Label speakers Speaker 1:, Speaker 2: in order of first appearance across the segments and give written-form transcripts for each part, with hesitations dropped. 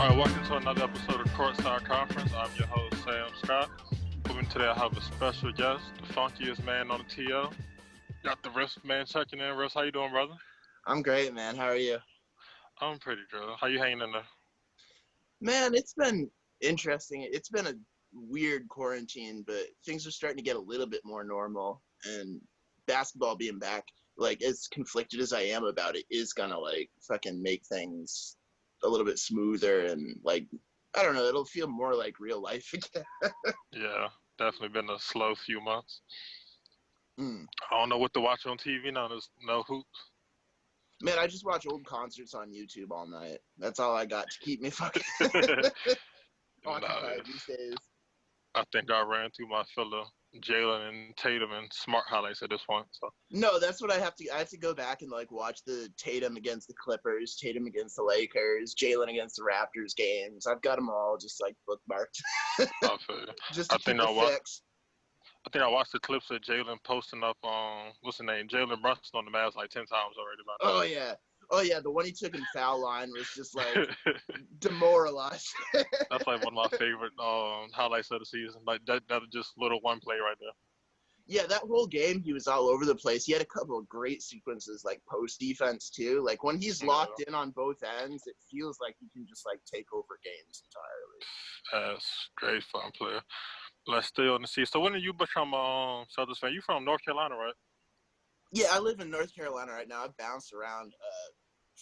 Speaker 1: All right, welcome to another episode of Courtside Conference. I'm your host, Sam Scott. Moving today, I have a special guest, the funkiest man on the TL. Got the Riff man checking in. Riff, how you doing, brother?
Speaker 2: I'm great, man. How are you?
Speaker 1: I'm pretty good. How you hanging in there?
Speaker 2: Man, it's been interesting. It's been a weird quarantine, but things are starting to get a little bit more normal. And basketball being back, like, as conflicted as I am about it, is gonna, like, fucking make things a little bit smoother and, like, I don't know, it'll feel more like real life again.
Speaker 1: Yeah, definitely been a slow few months.
Speaker 2: Mm.
Speaker 1: I don't know what to watch on TV now. There's no hoops.
Speaker 2: Man, I just watch old concerts on YouTube all night. That's all I got to keep me fucking occupied these days.
Speaker 1: I think I ran through my fill of Jalen and Tatum and Smart highlights at this point. So
Speaker 2: no, that's what I have to go back and like watch the Tatum against the Clippers, Tatum against the Lakers, Jalen against the Raptors games. I've got them all just like bookmarked.
Speaker 1: I feel you.
Speaker 2: Just to keep it fixed.
Speaker 1: I think I watched the clips of Jalen posting up on what's the name, Jalen Brunson on the Mavs like 10 times already.
Speaker 2: Oh yeah, the one he took in foul line was just like demoralized.
Speaker 1: That's like one of my favorite highlights of the season. Like that just little one play right there.
Speaker 2: Yeah, that whole game he was all over the place. He had a couple of great sequences like post defense too. Like when he's locked in on both ends, it feels like he can just like take over games entirely.
Speaker 1: That's great fun player. Let's stay on the sea. So when did you become a Celtics fan? You from North Carolina, right?
Speaker 2: Yeah, I live in North Carolina right now. I've bounced around.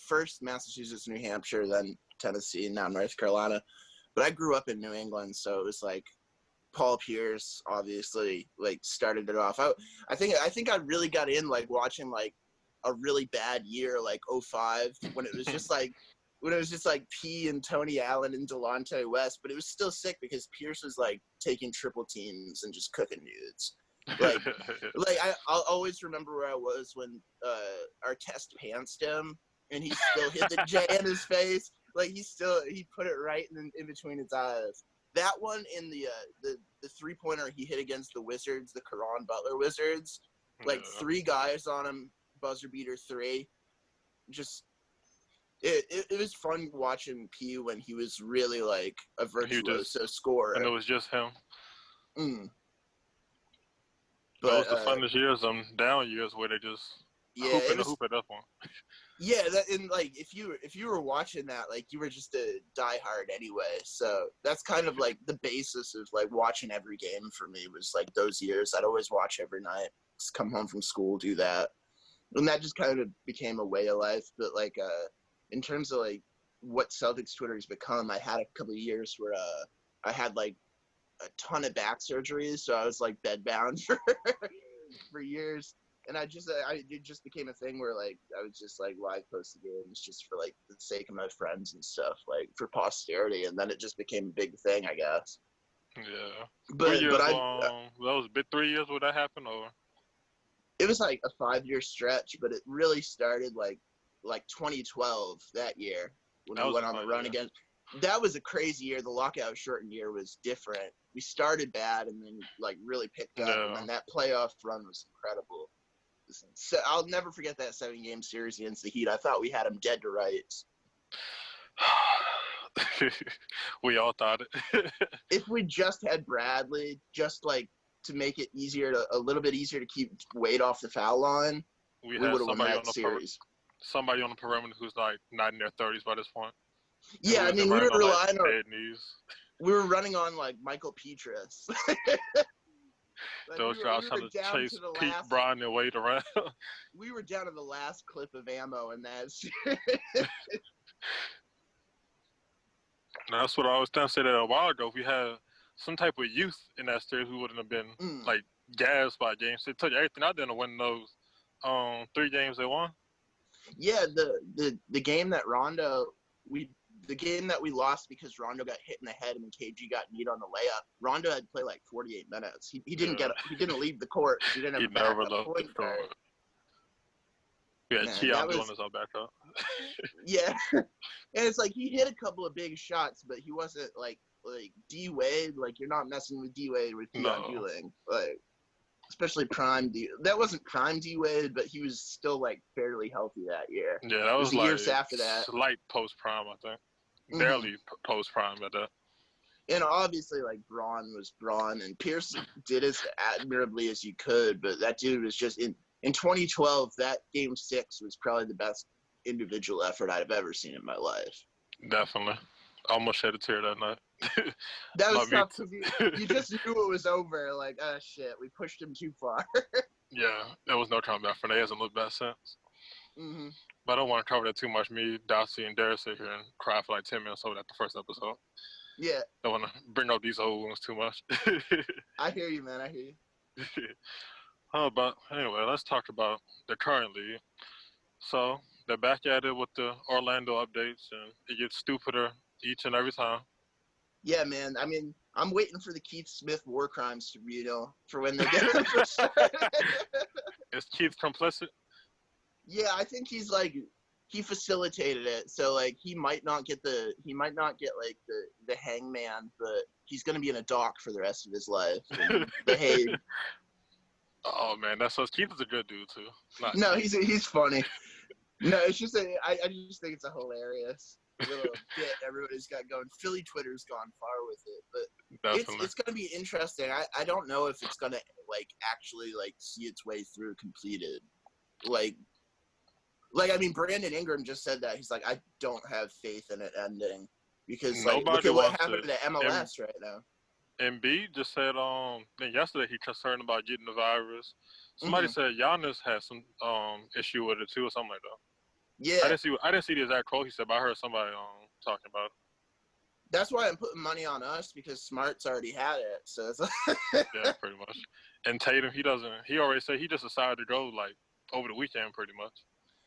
Speaker 2: First Massachusetts, New Hampshire, then Tennessee, now North Carolina. But I grew up in New England, so it was like Paul Pierce, obviously, like started it off. I think I really got in like watching like a really bad year, like 05, when it was just like P and Tony Allen and Delonte West, but it was still sick because Pierce was like taking triple teams and just cooking dudes. I'll always remember where I was when Artest pantsed him and he still hit the J in his face. Like he put it right in between his eyes. That one in the 3-pointer he hit against the Wizards, the Caron Butler Wizards, like three guys on him, buzzer beater 3. Just it was fun watching P when he was really like a virtuoso scorer.
Speaker 1: And it was just him.
Speaker 2: Mm.
Speaker 1: But that was the funnest years, down years where they just hoop at that point.
Speaker 2: Yeah, and like if you were watching that, like you were just a diehard anyway. So that's kind of like the basis of like watching every game for me was like those years. I'd always watch every night, just come home from school, do that, and that just kind of became a way of life. But like in terms of like what Celtics Twitter has become, I had a couple of years where I had like a ton of back surgeries, so I was like bedbound for years. And it just became a thing where like I was just like live post the games just for like the sake of my friends and stuff, like for posterity, and then it just became a big thing, I guess.
Speaker 1: Yeah.
Speaker 2: But
Speaker 1: that was a bit 3 years where that happened, or
Speaker 2: it was like a 5-year stretch, but it really started like 2012 that year when we went on the run again. That was a crazy year. The lockout shortened year was different. We started bad and then like really picked up, and then that playoff run was incredible. So I'll never forget that 7-game series against the Heat. I thought we had them dead to rights.
Speaker 1: We all thought it.
Speaker 2: If we just had Bradley, just like to make it a little bit easier to keep weight off the foul line, we would have won that series.
Speaker 1: Somebody on the perimeter who's like not in their 30s by this point.
Speaker 2: Yeah, I mean, we were relying on we were running on like Michael Petras.
Speaker 1: Those guys trying to chase Pete Bryant and wait around.
Speaker 2: We were down to the last clip of ammo in that series.
Speaker 1: That's what I was trying to say that a while ago. If we had some type of youth in that series, we wouldn't have been like gassed by games. It took everything out there to win those 3 games they won. Yeah,
Speaker 2: the game that the game that we lost because Rondo got hit in the head and KG got kneed on the layup. Rondo had to play like 48 minutes. He didn't leave the court. He didn't have a backup point guard.
Speaker 1: Yeah, Keon doing his own backup.
Speaker 2: Yeah, and it's like he hit a couple of big shots, but he wasn't like D Wade. Like you're not messing with D Wade with Keon Ewing. Like especially prime D. That wasn't prime D Wade, but he was still like fairly healthy that year.
Speaker 1: Yeah, that was
Speaker 2: the
Speaker 1: like
Speaker 2: years after that.
Speaker 1: Slight post prime, I think. barely post prime at that.
Speaker 2: And obviously, like, Braun was Braun, and Pierce did as admirably as you could, but that dude was just in 2012. That Game 6 was probably the best individual effort I've ever seen in my life.
Speaker 1: Definitely. I almost shed a tear that night.
Speaker 2: That was tough because you just knew it was over. Like, oh shit, we pushed him too far.
Speaker 1: Yeah, there was no coming back from that. He hasn't looked back since. But I don't want to cover that too much. Me, Darcy, and Darius sit here and cry for like 10 minutes over that the first episode.
Speaker 2: Yeah.
Speaker 1: Don't want to bring up these old wounds too much.
Speaker 2: I hear you, man. I hear you.
Speaker 1: But anyway, let's talk about the current league. So they're back at it with the Orlando updates, and it gets stupider each and every time.
Speaker 2: Yeah, man. I mean, I'm waiting for the Keith Smith war crimes tribunal for when they get him.
Speaker 1: Is Keith complicit?
Speaker 2: Yeah, I think he's like, he facilitated it, so like he might not get like the hangman, but he's gonna be in a dock for the rest of his life in The Hague.
Speaker 1: Oh man, that's so. Keith is a good dude too.
Speaker 2: No, he's funny. No, it's just I just think it's a hilarious little bit everybody's got going. Philly Twitter's gone far with it, but it's gonna be interesting. I don't know if it's gonna like actually like see its way through completed. Like I mean, Brandon Ingram just said that. He's like, I don't have faith in it ending because like look at what happened to MLS right now.
Speaker 1: Embiid just said yesterday he concerned about getting the virus. Somebody said Giannis had some issue with it too or something like that.
Speaker 2: Yeah.
Speaker 1: I didn't see the exact quote he said, but I heard somebody talking about it.
Speaker 2: That's why I'm putting money on us because Smart's already had it. So it's
Speaker 1: yeah, pretty much. And Tatum, he already said he just decided to go like over the weekend pretty much.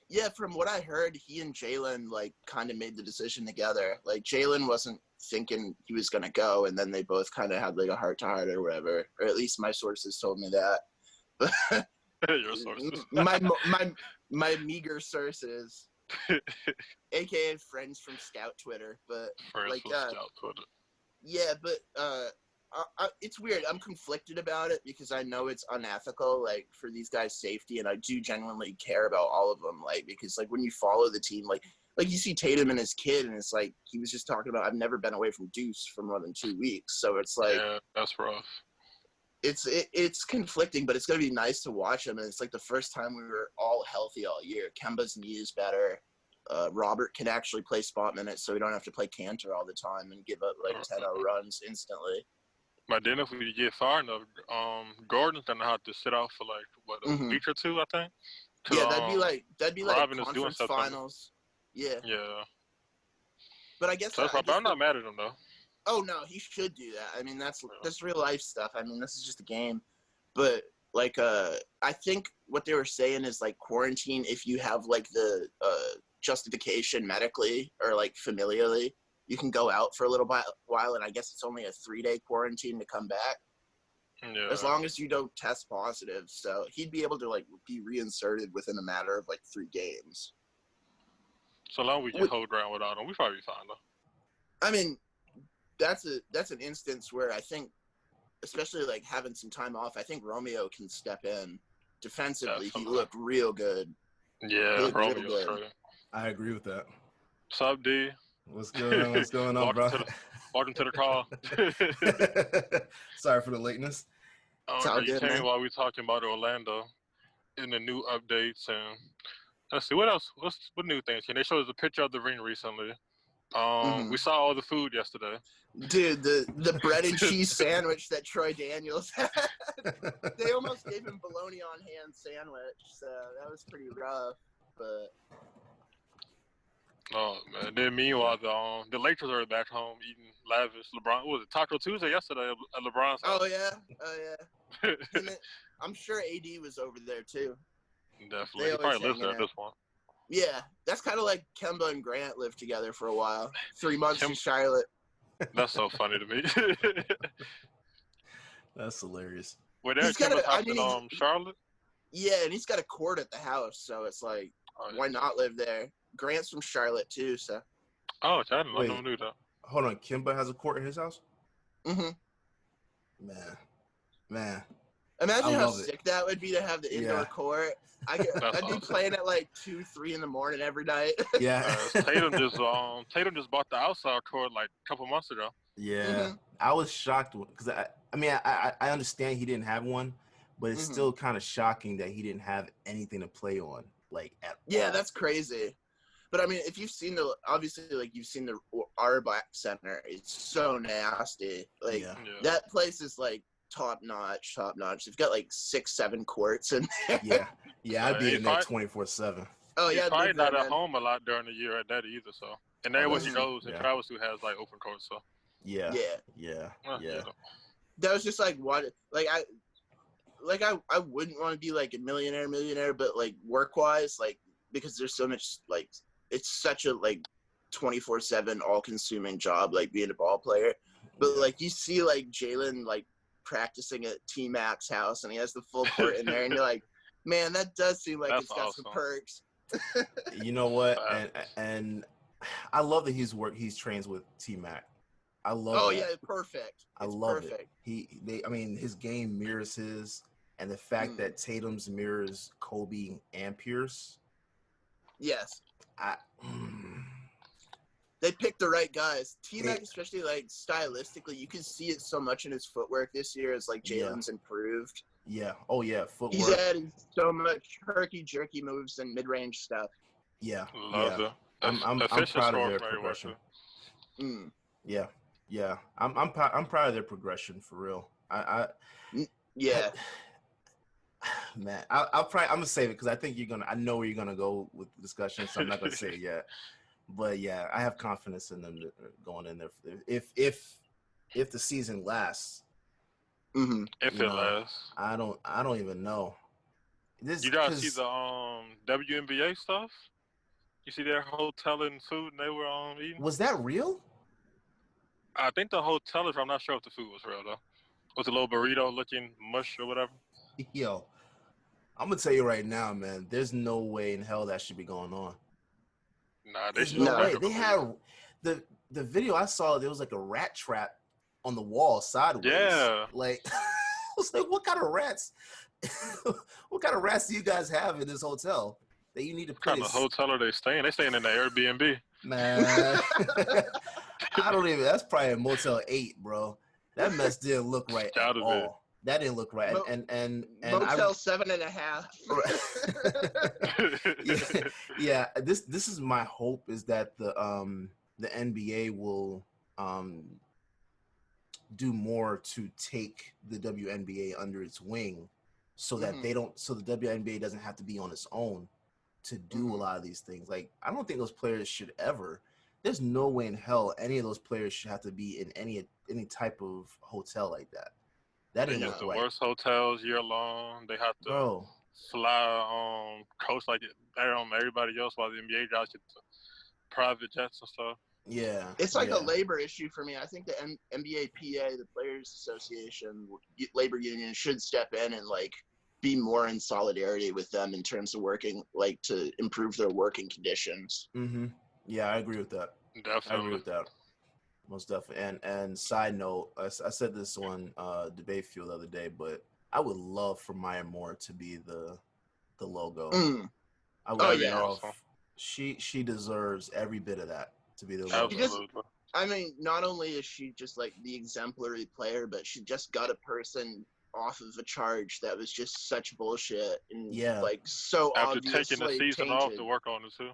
Speaker 2: Yeah, from what I heard, he and Jalen like kind of made the decision together. Like Jalen wasn't thinking he was gonna go, and then they both kind of had like a heart to heart or whatever. Or at least my sources told me that.
Speaker 1: Your sources.
Speaker 2: my meager sources, aka friends from Scout Twitter. But
Speaker 1: friends
Speaker 2: like
Speaker 1: from Scout Twitter.
Speaker 2: Yeah, but it's weird. I'm conflicted about it because I know it's unethical, like for these guys' safety, and I do genuinely care about all of them. Like because like when you follow the team, like you see Tatum and his kid, and it's like he was just talking about I've never been away from Deuce for more than 2 weeks, so it's like
Speaker 1: yeah, that's rough.
Speaker 2: It's conflicting, but it's gonna be nice to watch him, and it's like the first time we were all healthy all year. Kemba's knee is better. Robert can actually play spot minutes, so we don't have to play Cantor all the time and give up like 10-0 runs instantly.
Speaker 1: But then if we get far enough, Gordon's gonna have to sit out for like a week or two, I think.
Speaker 2: Yeah, that'd be like
Speaker 1: Robin
Speaker 2: conference finals. Yeah.
Speaker 1: Yeah.
Speaker 2: But I guess
Speaker 1: I'm not mad at him though.
Speaker 2: Oh no, he should do that. I mean, that's real life stuff. I mean, this is just a game. But like, I think what they were saying is like quarantine if you have like the justification medically or like familially, you can go out for a little while, and I guess it's only a 3-day quarantine to come back.
Speaker 1: Yeah.
Speaker 2: As long as you don't test positive. So he'd be able to like be reinserted within a matter of like 3 games.
Speaker 1: So long we can hold ground without him, we probably be fine though.
Speaker 2: I mean, that's an instance where I think, especially like having some time off, I think Romeo can step in defensively. Definitely. He looked real good.
Speaker 1: Yeah, Romeo's great.
Speaker 3: I agree with that.
Speaker 1: What's up, D?
Speaker 3: What's going on, bro?
Speaker 1: Welcome to the call.
Speaker 3: Sorry for the lateness.
Speaker 1: You came while we talking about Orlando and the new updates, and let's see what else. What new things? They showed us a picture of the ring recently. We saw all the food yesterday.
Speaker 2: Dude, the bread and cheese sandwich that Troy Daniels had. They almost gave him bologna on hand sandwich, so that was pretty rough. But
Speaker 1: oh man! Then meanwhile, the Lakers are back home eating lavish. LeBron, what was it, Taco Tuesday yesterday at LeBron's house?
Speaker 2: Oh yeah. And I'm sure AD was over there too.
Speaker 1: Definitely, he probably lives there at this point.
Speaker 2: Yeah, that's kind of like Kemba and Grant lived together for a while. 3 months in Charlotte.
Speaker 1: That's so funny to me.
Speaker 3: That's hilarious.
Speaker 1: Were there Kemba's house in Charlotte?
Speaker 2: Yeah, and he's got a court at the house, so it's like, why not live there? Grant's from Charlotte too, so.
Speaker 1: Oh, I never knew that.
Speaker 3: Hold on, Kemba has a court in his house?
Speaker 2: Mm-hmm.
Speaker 3: Man.
Speaker 2: Imagine how
Speaker 3: love it.
Speaker 2: sick that would be to have the indoor
Speaker 3: Yeah.
Speaker 2: court. I'd be playing at like 2, 3 in the morning every night.
Speaker 3: Yeah.
Speaker 1: Tatum just bought the outside court like a couple months ago.
Speaker 3: Yeah. I was shocked because I understand he didn't have one, but it's still kind of shocking that he didn't have anything to play on, like at all.
Speaker 2: That's crazy. But I mean, if you've seen you've seen the Arbach Center, it's so nasty. Like that place is like top notch. They've got like 6, 7 courts in there.
Speaker 3: Yeah, I'd be in there 24/7.
Speaker 2: Oh yeah,
Speaker 1: he's probably not at home a lot during the year at that either. So, and everywhere he goes and travels to has like open courts. So,
Speaker 3: yeah.
Speaker 2: That was just like what I wouldn't want to be like a millionaire, but like work wise, like because there's so much like it's such a like 24/7 all consuming job, like being a ball player. But like you see like Jalen like practicing at T Mac's house and he has the full court in there and you're like, man, that does seem like it's got some perks.
Speaker 3: You know what? And I love that he's trains with T Mac. I love
Speaker 2: Oh
Speaker 3: that.
Speaker 2: yeah, perfect.
Speaker 3: I love it. His game mirrors his, and the fact that Tatum's mirrors Kobe and Pierce.
Speaker 2: Yes. They picked the right guys. T-Mac, especially like stylistically, you can see it so much in his footwork this year as like Jalen's improved.
Speaker 3: Yeah. Oh yeah, footwork.
Speaker 2: He's added so much herky-jerky moves and mid-range stuff.
Speaker 3: Yeah.
Speaker 1: Love it.
Speaker 3: I'm proud of their progression. Yeah. I'm proud of their progression for real. Man, I'm gonna save it because I think I know where you're gonna go with the discussion, so I'm not gonna say it yet. But yeah, I have confidence in them going in there if the season lasts.
Speaker 1: If it lasts,
Speaker 3: I don't even know.
Speaker 1: You guys see the WNBA stuff? You see their hotel and food and they were eating?
Speaker 3: Was that real?
Speaker 1: I think the hotel is. I'm not sure if the food was real though. Was a little burrito looking mush or whatever?
Speaker 3: Yo, I'm gonna tell you right now, man. There's no way in hell that should be going on.
Speaker 1: Nah, they should.
Speaker 3: No way. They had the video I saw. There was like a rat trap on the wall sideways.
Speaker 1: Yeah.
Speaker 3: Like, I was like, what kind of rats? What kind of rats do you guys have in this hotel that you need to put?
Speaker 1: What kind of hotel are they staying? They staying in the Airbnb.
Speaker 3: Man, I don't even. That's probably a Motel 8, bro. That mess didn't look right at all. That didn't look right. And
Speaker 2: Motel 7.5.
Speaker 3: yeah. This is my hope is that the NBA will do more to take the WNBA under its wing, so that the WNBA doesn't have to be on its own to do a lot of these things. Like I don't think those players should ever. There's no way in hell any of those players should have to be in any type of hotel like that. That ain't
Speaker 1: the worst hotels year long. They have to fly coach like everybody else while the NBA guys get the private jets and stuff.
Speaker 3: Yeah,
Speaker 2: it's like a labor issue for me. I think the NBA PA, the Players Association, labor union should step in and like be more in solidarity with them in terms of working like to improve their working conditions.
Speaker 3: Yeah, I agree with that.
Speaker 1: Definitely.
Speaker 3: I agree with that. Most definitely. And side note, I said this on Debate Field the other day, but I would love for Maya Moore to be the logo. I would love. She deserves every bit of that to be the logo.
Speaker 2: I mean, not only is she just like the exemplary player, but she just got a person off of a charge that was just such bullshit and like so obviously
Speaker 1: after taking the season off to work on it too.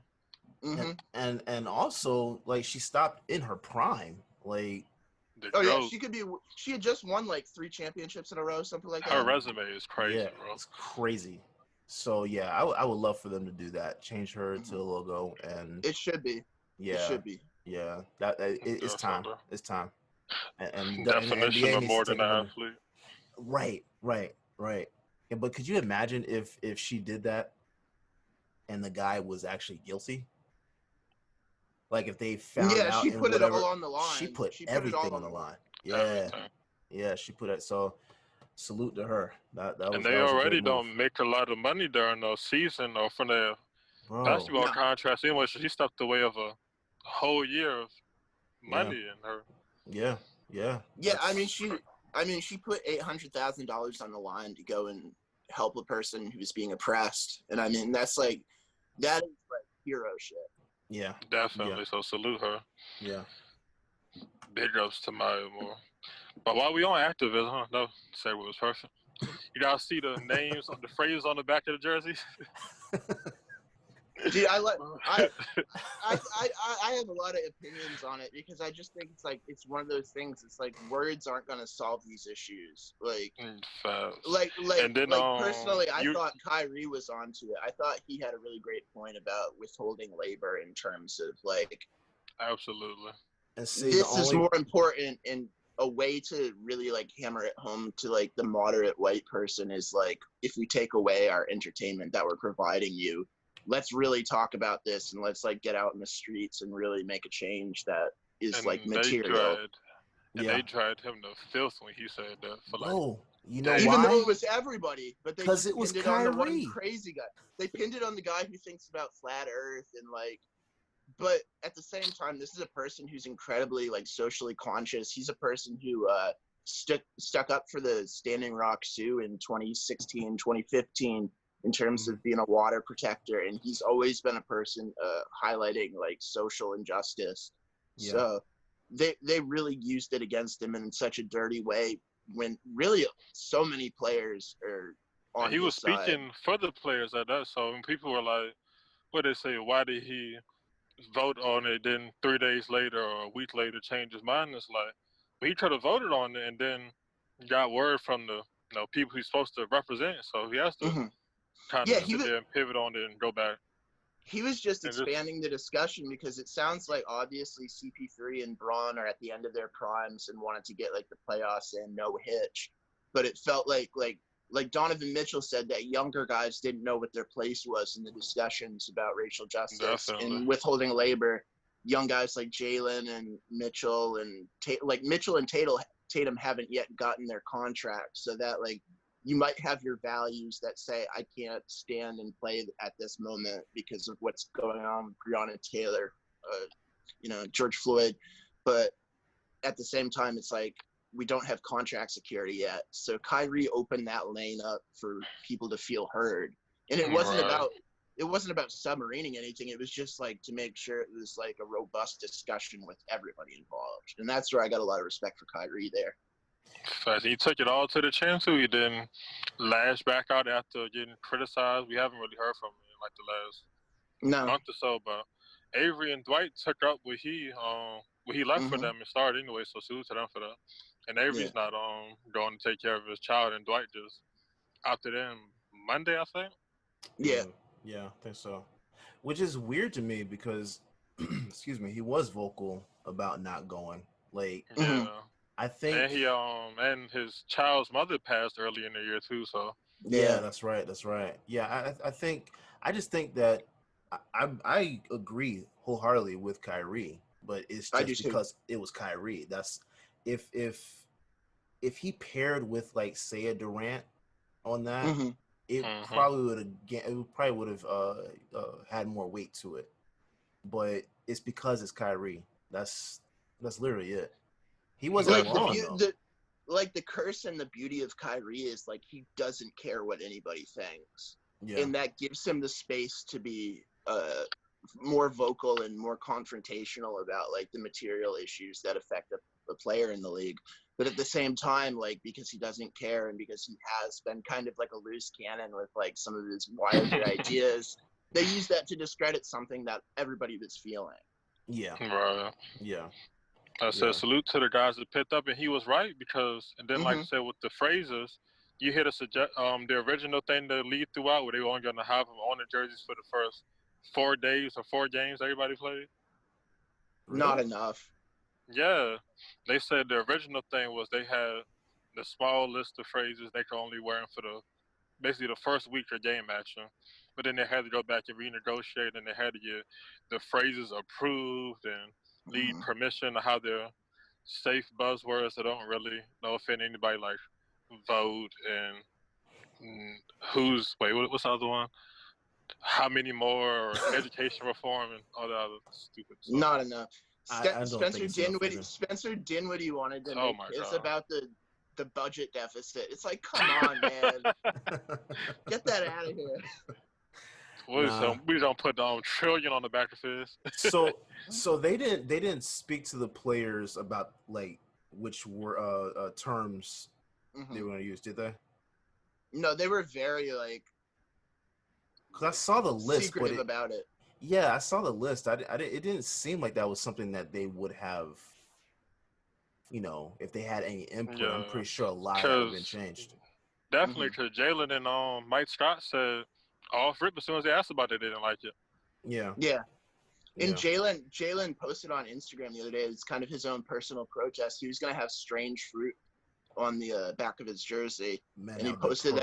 Speaker 3: And also like she stopped in her prime. Like
Speaker 2: she had just won like 3 championships in a row, something like that.
Speaker 1: Her resume is crazy, bro.
Speaker 3: It's crazy. So yeah, I would love for them to do that. Change her to the logo, and
Speaker 2: it should be.
Speaker 3: Yeah,
Speaker 2: it should be.
Speaker 3: Yeah, it's time. It's time. And
Speaker 1: definition of more than an athlete.
Speaker 3: Right. Yeah, but could you imagine if she did that, and the guy was actually guilty? Like if they found out,
Speaker 2: she put it all on the line.
Speaker 3: She put everything on the line. Yeah, she put it. So, salute to her. That was,
Speaker 1: and they already don't make a lot of money during the season or from the basketball contracts anyway. So she stepped away of a whole year of money in her.
Speaker 3: Yeah.
Speaker 2: I mean, I mean, she put $800,000 on the line to go and help a person who's being oppressed, and I mean that is like hero shit.
Speaker 3: Yeah,
Speaker 1: Definitely.
Speaker 3: Yeah.
Speaker 1: So salute her.
Speaker 3: Yeah.
Speaker 1: Big ups to Maya Moore. But while we on activism, no, say what was perfect. You guys see the names, the phrases on the back of the jerseys?
Speaker 2: Dude, I have a lot of opinions on it because I just think it's one of those things. It's like words aren't going to solve these issues.
Speaker 1: And then,
Speaker 2: personally, I thought Kyrie was onto it. I thought he had a really great point about withholding labor in terms of
Speaker 1: absolutely.
Speaker 3: And see,
Speaker 2: this is more important, and a way to really hammer it home to the moderate white person is if we take away our entertainment that we're providing you, let's really talk about this and let's get out in the streets and really make a change that is material.
Speaker 1: They tried him to filth when he said that
Speaker 3: you know
Speaker 2: even
Speaker 3: why?
Speaker 2: though it was everybody, but they
Speaker 3: because it was
Speaker 2: pinned
Speaker 3: Kyrie.
Speaker 2: it on the one crazy guy. They pinned it on the guy who thinks about flat Earth and but at the same time, this is a person who's incredibly socially conscious. He's a person who stuck up for the Standing Rock Sioux in 2016, 2015 in terms of being a water protector, and he's always been a person highlighting social injustice. Yeah. So they really used it against him in such a dirty way when really so many players are on his
Speaker 1: he was
Speaker 2: side.
Speaker 1: Speaking for the players at that. So when people were like, what they say, why did he vote on it, then 3 days later or a week later change his mind? It's but he could have voted on it and then got word from the people he's supposed to represent. So he has to kind of sit there and pivot on it and go back.
Speaker 2: He was just expanding the discussion because it sounds like obviously CP3 and Braun are at the end of their primes and wanted to get the playoffs in no hitch, but it felt like Donovan Mitchell said that younger guys didn't know what their place was in the discussions about racial justice and withholding labor. Young guys like Jalen and Mitchell and Mitchell and Tatum haven't yet gotten their contract, so that you might have your values that say I can't stand and play at this moment because of what's going on with Breonna Taylor, George Floyd, but at the same time it's we don't have contract security yet. So Kyrie opened that lane up for people to feel heard. And it wasn't about submarining anything. It was just to make sure it was a robust discussion with everybody involved. And that's where I got a lot of respect for Kyrie there.
Speaker 1: He took it all to the chin too. He didn't lash back out after getting criticized. We haven't really heard from him the last month or so, but Avery and Dwight took up what he left for them and started anyway, so salute to them for that. And Avery's not going to take care of his child, and Dwight just opted in Monday, I think.
Speaker 3: Yeah, I think so. Which is weird to me because, excuse me, he was vocal about not going. I think,
Speaker 1: and he and his child's mother passed early in the year too. So
Speaker 3: yeah, that's right. Yeah, I just think that I agree wholeheartedly with Kyrie, but it's just because it was Kyrie. That's if he paired with say a Durant on that, it probably would have had more weight to it. But it's because it's Kyrie. That's literally it. He wasn't wrong though.
Speaker 2: The curse and the beauty of Kyrie is he doesn't care what anybody thinks, and that gives him the space to be more vocal and more confrontational about the material issues that affect a player in the league. But at the same time, because he doesn't care and because he has been kind of a loose cannon with some of his wilder ideas, they use that to discredit something that everybody was feeling.
Speaker 3: Yeah.
Speaker 1: Right.
Speaker 3: Yeah.
Speaker 1: I said salute to the guys that picked up, and he was right because, and then like I said with the phrases, you hear the original thing that lead throughout where they were only going to have them on the jerseys for the first 4 days or 4 games everybody played.
Speaker 2: Not enough.
Speaker 1: Yeah, they said the original thing was they had the small list of phrases they could only wear them for basically the first week of game action, but then they had to go back and renegotiate, and they had to get the phrases approved and need permission to have their safe buzzwords that don't really offend anybody, like vote and what's the other one? How many more, or education reform and all that other stupid stuff.
Speaker 2: Not enough. Spencer Dinwiddie wanted to make his about the the budget deficit. It's like, come on, man. Get that out of here.
Speaker 1: We don't put trillion on the back of his.
Speaker 3: So they didn't speak to the players about like which were terms they were going to use, did they?
Speaker 2: No, they were very like.
Speaker 3: Because I saw the list,
Speaker 2: secretive about it.
Speaker 3: Yeah, I saw the list. It didn't seem like that was something that they would have. If they had any input, I'm pretty sure a lot would have been changed.
Speaker 1: Definitely, because Jalen and Mike Scott said off rip as soon as they asked about it, they didn't like it.
Speaker 3: Yeah.
Speaker 2: Yeah. And Jalen posted on Instagram the other day, it's kind of his own personal protest. He was going to have strange fruit on the back of his jersey.
Speaker 3: Man,
Speaker 2: and he posted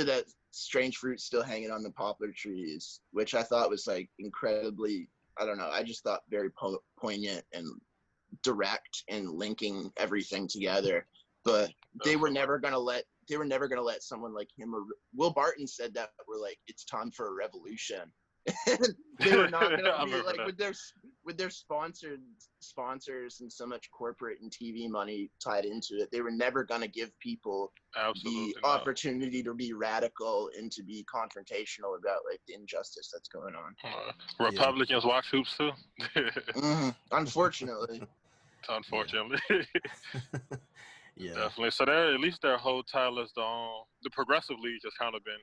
Speaker 2: that strange fruit still hanging on the poplar trees, which I thought was like incredibly, I don't know, I just thought very poignant and direct and linking everything together. But they were never going to let someone like him or Will Barton said that we're like, it's time for a revolution. They were not going to be like with their sponsors and so much corporate and TV money tied into it. They were never going to give people the opportunity to be radical and to be confrontational about like the injustice that's going on.
Speaker 1: Republicans watch hoops too.
Speaker 2: Unfortunately.
Speaker 3: Yeah.
Speaker 1: Definitely. So at least their whole title is the progressive league has kind of been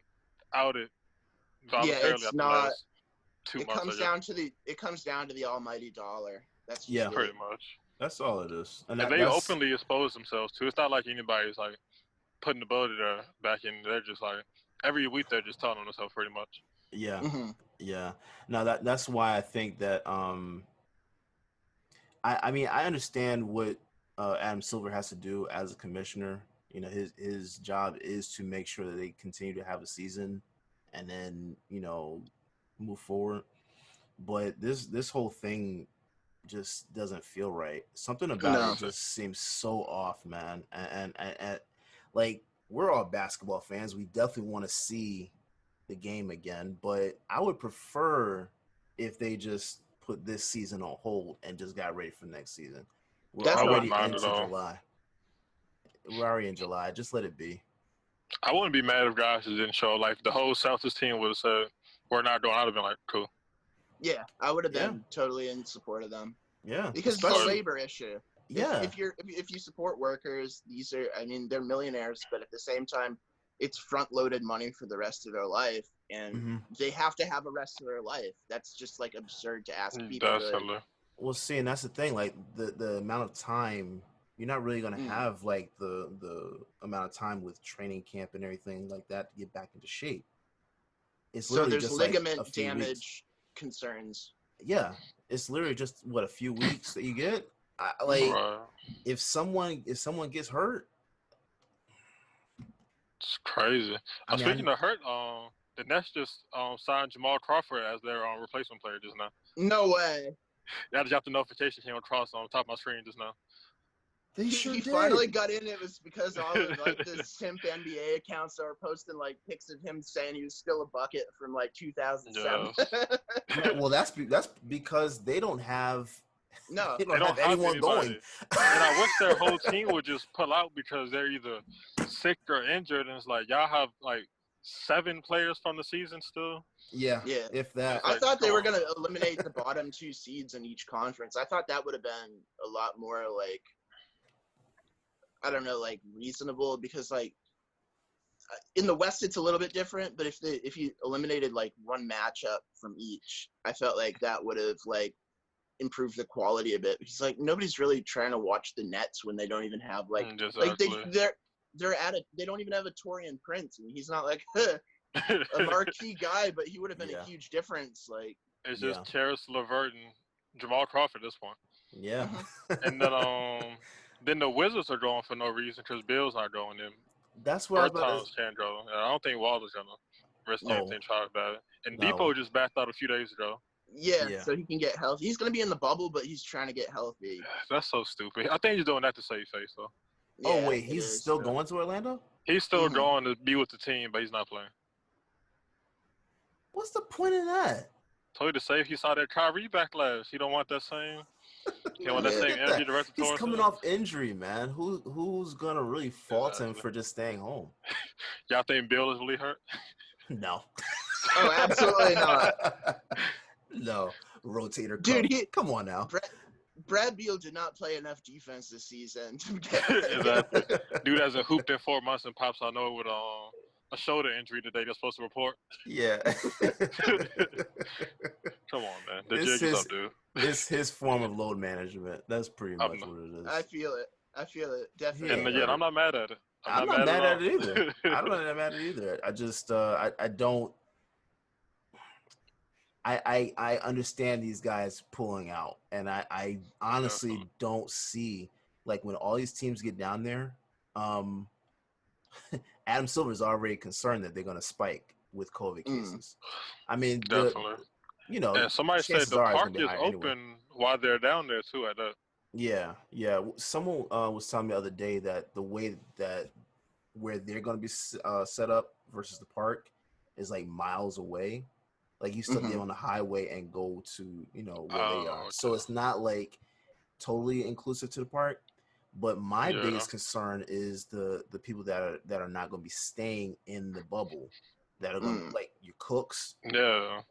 Speaker 1: outed voluntarily.
Speaker 2: Yeah, it's not.
Speaker 1: 2
Speaker 2: it
Speaker 1: months,
Speaker 2: comes down to the almighty dollar. That's
Speaker 1: pretty much.
Speaker 3: That's all it is.
Speaker 1: And they openly expose themselves too. It's not like anybody's like putting the boat back in. They're just like every week they're just telling themselves pretty much.
Speaker 3: Yeah. Yeah. No, that's why I think that I mean I understand what Adam Silver has to do as a commissioner. His job is to make sure that they continue to have a season and then, move forward. But this whole thing just doesn't feel right. Something about it just seems so off, man. And like we're all basketball fans. We definitely want to see the game again, but I would prefer if they just put this season on hold and just got ready for next season. We're already into July. We're already in July. Just let it be.
Speaker 1: I wouldn't be mad if guys didn't show. Like the whole Celtics team would have said, "We're not doing." I'd have been like, "Cool."
Speaker 2: Yeah, I would have been totally in support of them.
Speaker 3: Yeah,
Speaker 2: because it's a labor issue.
Speaker 3: Yeah,
Speaker 2: if you support workers, they're millionaires, but at the same time, it's front-loaded money for the rest of their life, and they have to have a rest of their life. That's just like absurd to ask people.
Speaker 3: Well, see, and that's the thing. Like the amount of time. You're not really going to have like the amount of time with training camp and everything like that to get back into shape. It's
Speaker 2: so there's
Speaker 3: just
Speaker 2: ligament
Speaker 3: like
Speaker 2: damage concerns.
Speaker 3: Yeah, it's literally just a few weeks that you get. If someone gets hurt,
Speaker 1: it's crazy. Speaking of hurt, the Nets just signed Jamal Crawford as their replacement player just now.
Speaker 2: No way.
Speaker 1: Yeah, I just got the notification came across on top of my screen just now.
Speaker 3: He
Speaker 2: finally got in. It was because all of like the simp NBA accounts that were posting like pics of him saying he was still a bucket from like 2007.
Speaker 3: Well, that's because they don't have they don't have anyone going.
Speaker 1: And I wish their whole team would just pull out because they're either sick or injured, and it's like y'all have like 7 players from the season still.
Speaker 3: Yeah. If that.
Speaker 2: I thought they were gonna eliminate the bottom 2 seeds in each conference. I thought that would have been a lot more like. I don't know, like reasonable, because like in the West it's a little bit different. But if you eliminated like one matchup from each, I felt like that would have like improved the quality a bit, because like nobody's really trying to watch the Nets when they don't even have like they don't even have a Taurean Prince, and he's not like a marquee guy, but he would have been a huge difference. Like
Speaker 1: it's just Terrence LeVert and Jamal Crawford at this point.
Speaker 3: Yeah,
Speaker 1: and then the Wizards are going for no reason because Bill's not going in.
Speaker 3: That's what
Speaker 1: can't go. I don't think Waller's gonna risk anything try about it. And Depot just backed out a few days ago.
Speaker 2: Yeah, so he can get healthy. He's gonna be in the bubble, but he's trying to get healthy.
Speaker 1: That's so stupid. I think he's doing that to save face though.
Speaker 3: Yeah, wait, he's still going to Orlando?
Speaker 1: He's still going to be with the team, but he's not playing.
Speaker 3: What's the point of that?
Speaker 1: Told you to save. He saw that Kyrie backlash. He don't want that same. Yeah, when that same energy director
Speaker 3: He's
Speaker 1: towards
Speaker 3: coming
Speaker 1: him.
Speaker 3: off injury, man. Who's gonna really fault him for just staying home?
Speaker 1: Y'all think Bill is really hurt?
Speaker 3: No.
Speaker 2: Oh, absolutely not.
Speaker 3: No. Rotator cuff.
Speaker 2: Dude,
Speaker 3: Come on now.
Speaker 2: Brad Beal did not play enough defense this season.
Speaker 1: Exactly. Dude hasn't hooped in 4 months and pops out nowhere with a shoulder injury today they're supposed to report.
Speaker 3: Yeah.
Speaker 1: Come on, man. The jig is up, dude.
Speaker 3: It's his form of load management. That's pretty much what it is.
Speaker 2: I feel it. Definitely.
Speaker 1: And again, I'm not mad at it.
Speaker 3: I'm not mad at it either. I'm not mad at it either. I just I don't. I understand these guys pulling out, and I honestly don't see, like, when all these teams get down there, Adam Silver's already concerned that they're going to spike with COVID cases. I mean,
Speaker 1: definitely. And somebody said the park is open anyway. While they're down there too. At that.
Speaker 3: Yeah. Someone was telling me the other day that the way that where they're going to be set up versus the park is like miles away. Like, you still get on the highway and go to, where they are. Okay. So it's not like totally inclusive to the park. But my biggest concern is the people that are not going to be staying in the bubble, that are going to be like your cooks, the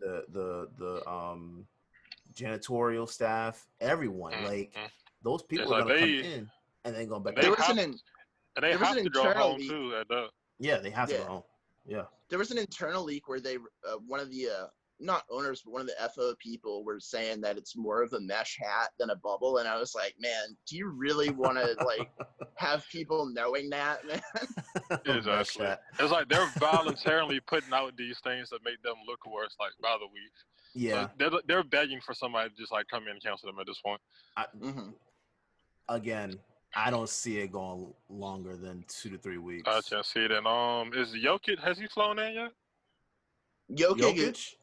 Speaker 3: janitorial staff, everyone. Like, those people are going to come in and then go back.
Speaker 1: They have to go home too.
Speaker 3: Yeah, they have to go home. Yeah.
Speaker 2: There was an internal leak where they one of the not owners, but one of the FO people were saying that it's more of a mesh hat than a bubble, and I was like, man, do you really want to like have people knowing that, man?
Speaker 1: Exactly. It's like they're voluntarily putting out these things that make them look worse, like by the week.
Speaker 3: Yeah.
Speaker 1: So they're begging for somebody to just like come in and cancel them at this point.
Speaker 3: Again, I don't see it going longer than 2 to 3 weeks.
Speaker 1: I can't see it. And is Jokic, has he flown in yet?
Speaker 2: Jokic?